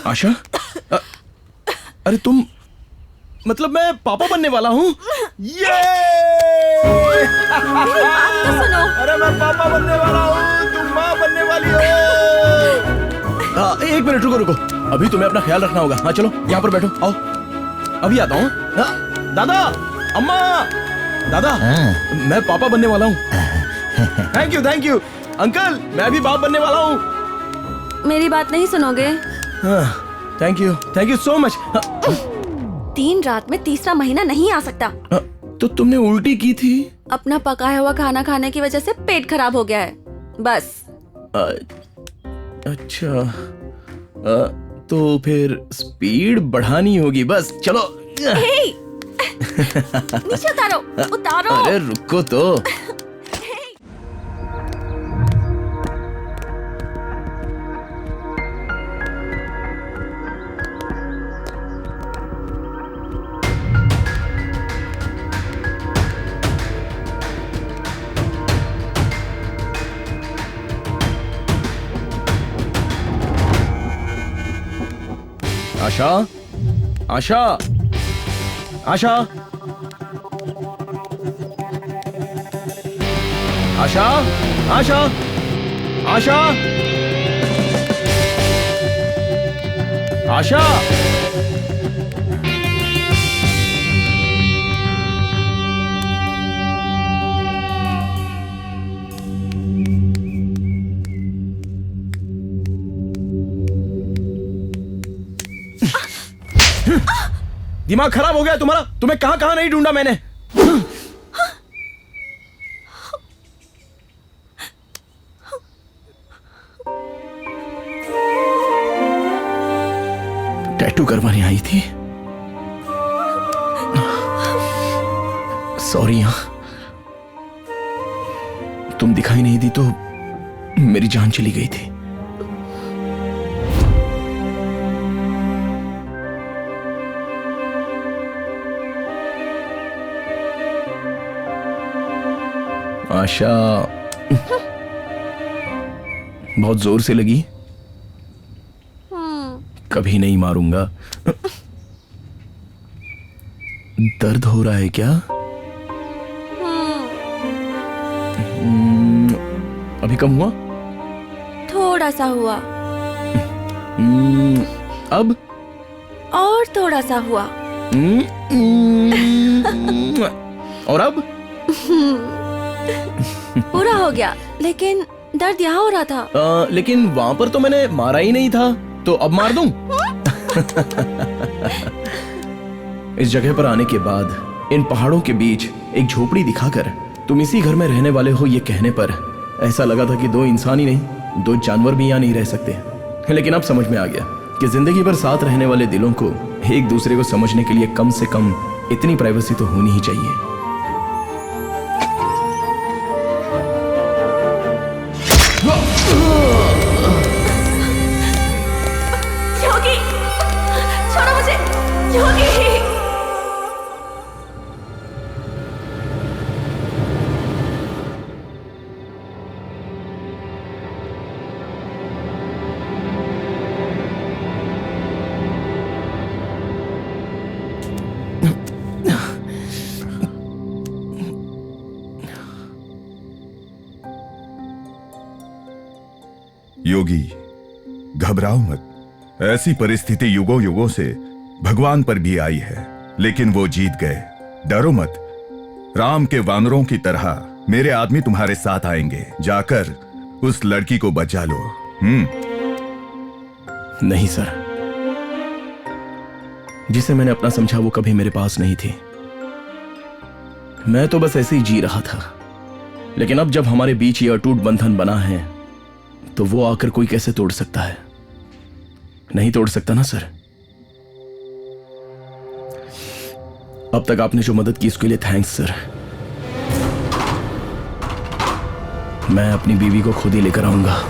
आशा, अरे तुम, मतलब मैं पापा बनने वाला हूँ। ये तो सुनो। अरे मैं पापा बनने वाला हूँ, तुम माँ बनने वाली हो। एक मिनट रुको रुको, अभी तुम्हें अपना ख्याल रखना होगा। हाँ चलो यहाँ पर बैठो, आओ अभी आता हूँ। दादा, अम्मा, दादा, मैं पापा बनने वाला हूँ। थैंक यू अंकल, मैं भी बाप बनने वाला हूँ। मेरी बात नहीं सुनोगे? Thank you so much. 3 रात में तीसरा महीना नहीं आ सकता। तो तुमने उल्टी की थी? अपना पकाया हुआ खाना खाने की वजह से पेट खराब हो गया है, बस। अच्छा, तो फिर स्पीड बढ़ानी होगी बस। चलो। नीचे उतारो, उतारो। अरे रुको तो। आशा, आशा, आशा, आशा, आशा, आशा, आशा। दिमाग खराब हो गया तुम्हारा? तुम्हें कहां कहां नहीं ढूंढा मैंने। टैटू करवाने आई थी। सॉरी। तुम दिखाई नहीं दी तो मेरी जान चली गई थी। आशा, बहुत जोर से लगी। कभी नहीं मारूंगा। दर्द हो रहा है क्या? अभी कम हुआ? थोड़ा सा हुआ। अब? और थोड़ा सा हुआ। और अब? पूरा हो गया, लेकिन दर्द यहाँ हो रहा था। लेकिन वहां पर तो मैंने मारा ही नहीं था, तो अब मार दूं? इस जगह पर आने के बाद इन पहाड़ों के बीच एक झोपड़ी दिखाकर तुम इसी घर में रहने वाले हो ये कहने पर ऐसा लगा था कि दो इंसान ही नहीं, दो जानवर भी यहाँ नहीं रह सकते। लेकिन अब समझ में आ गया कि जिंदगी भर साथ रहने वाले दिलों को एक दूसरे को समझने के लिए कम से कम इतनी प्राइवेसी तो होनी ही चाहिए। योगी, छोड़ो मुझे, योगी। योगी, घबराओ मत। ऐसी परिस्थिति युगों युगों से भगवान पर भी आई है, लेकिन वो जीत गए। डरो मत। राम के वानरों की तरह मेरे आदमी तुम्हारे साथ आएंगे। जाकर उस लड़की को बचा लो। नहीं सर, जिसे मैंने अपना समझा वो कभी मेरे पास नहीं थी। मैं तो बस ऐसे ही जी रहा था। लेकिन अब जब हमारे बीच ये अटूट बंधन बना है तो वो आकर कोई कैसे तोड़ सकता है? नहीं तोड़ सकता ना सर। अब तक आपने जो मदद की उसके लिए थैंक्स सर। मैं अपनी बीवी को खुद ही लेकर आऊंगा।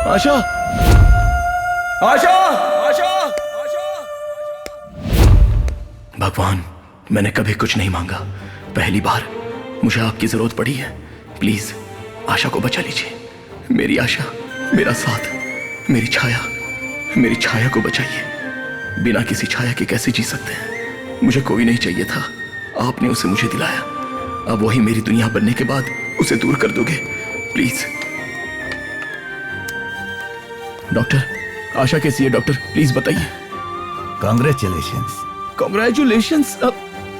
आशा, आशा, आशा, आशा, भगवान, मैंने कभी कुछ नहीं मांगा, पहली बार मुझे आपकी जरूरत पड़ी है। प्लीज आशा को बचा लीजिए। मेरी आशा, मेरा साथ, मेरी छाया को बचाइए। बिना किसी छाया के कैसे जी सकते हैं? मुझे कोई नहीं चाहिए था, आपने उसे मुझे दिलाया। अब वही मेरी दुनिया बनने के बाद उसे दूर कर दोगे? प्लीज। डॉक्टर, आशा कैसी है डॉक्टर? प्लीज बताइए। कॉन्ग्रेचुलेशंस। कॉन्ग्रेचुलेशंस।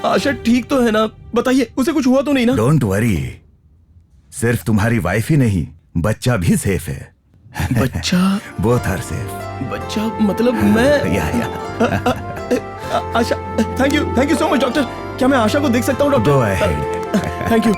आशा ठीक तो है ना? बताइए, उसे कुछ हुआ तो नहीं ना? डोंट वरी, सिर्फ तुम्हारी वाइफ ही नहीं, बच्चा भी सेफ है। बच्चा? Both are safe. बच्चा मतलब मैं? या Asha, thank you so much doctor. क्या मैं आशा को देख सकता हूँ doctor? Go ahead. Thank you.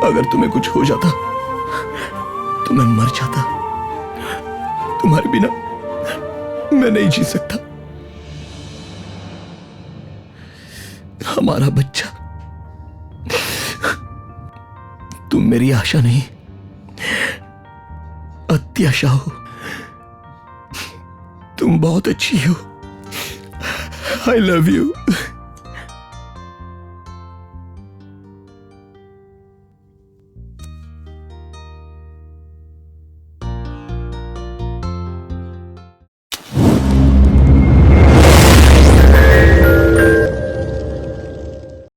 अगर तुम्हें कुछ हो जाता तो मैं मर जाता। तुम्हारे बिना मैं नहीं जी सकता। हमारा बच्चा। तुम मेरी आशा नहीं, अत्याशा हो। तुम बहुत अच्छी हो। I love you.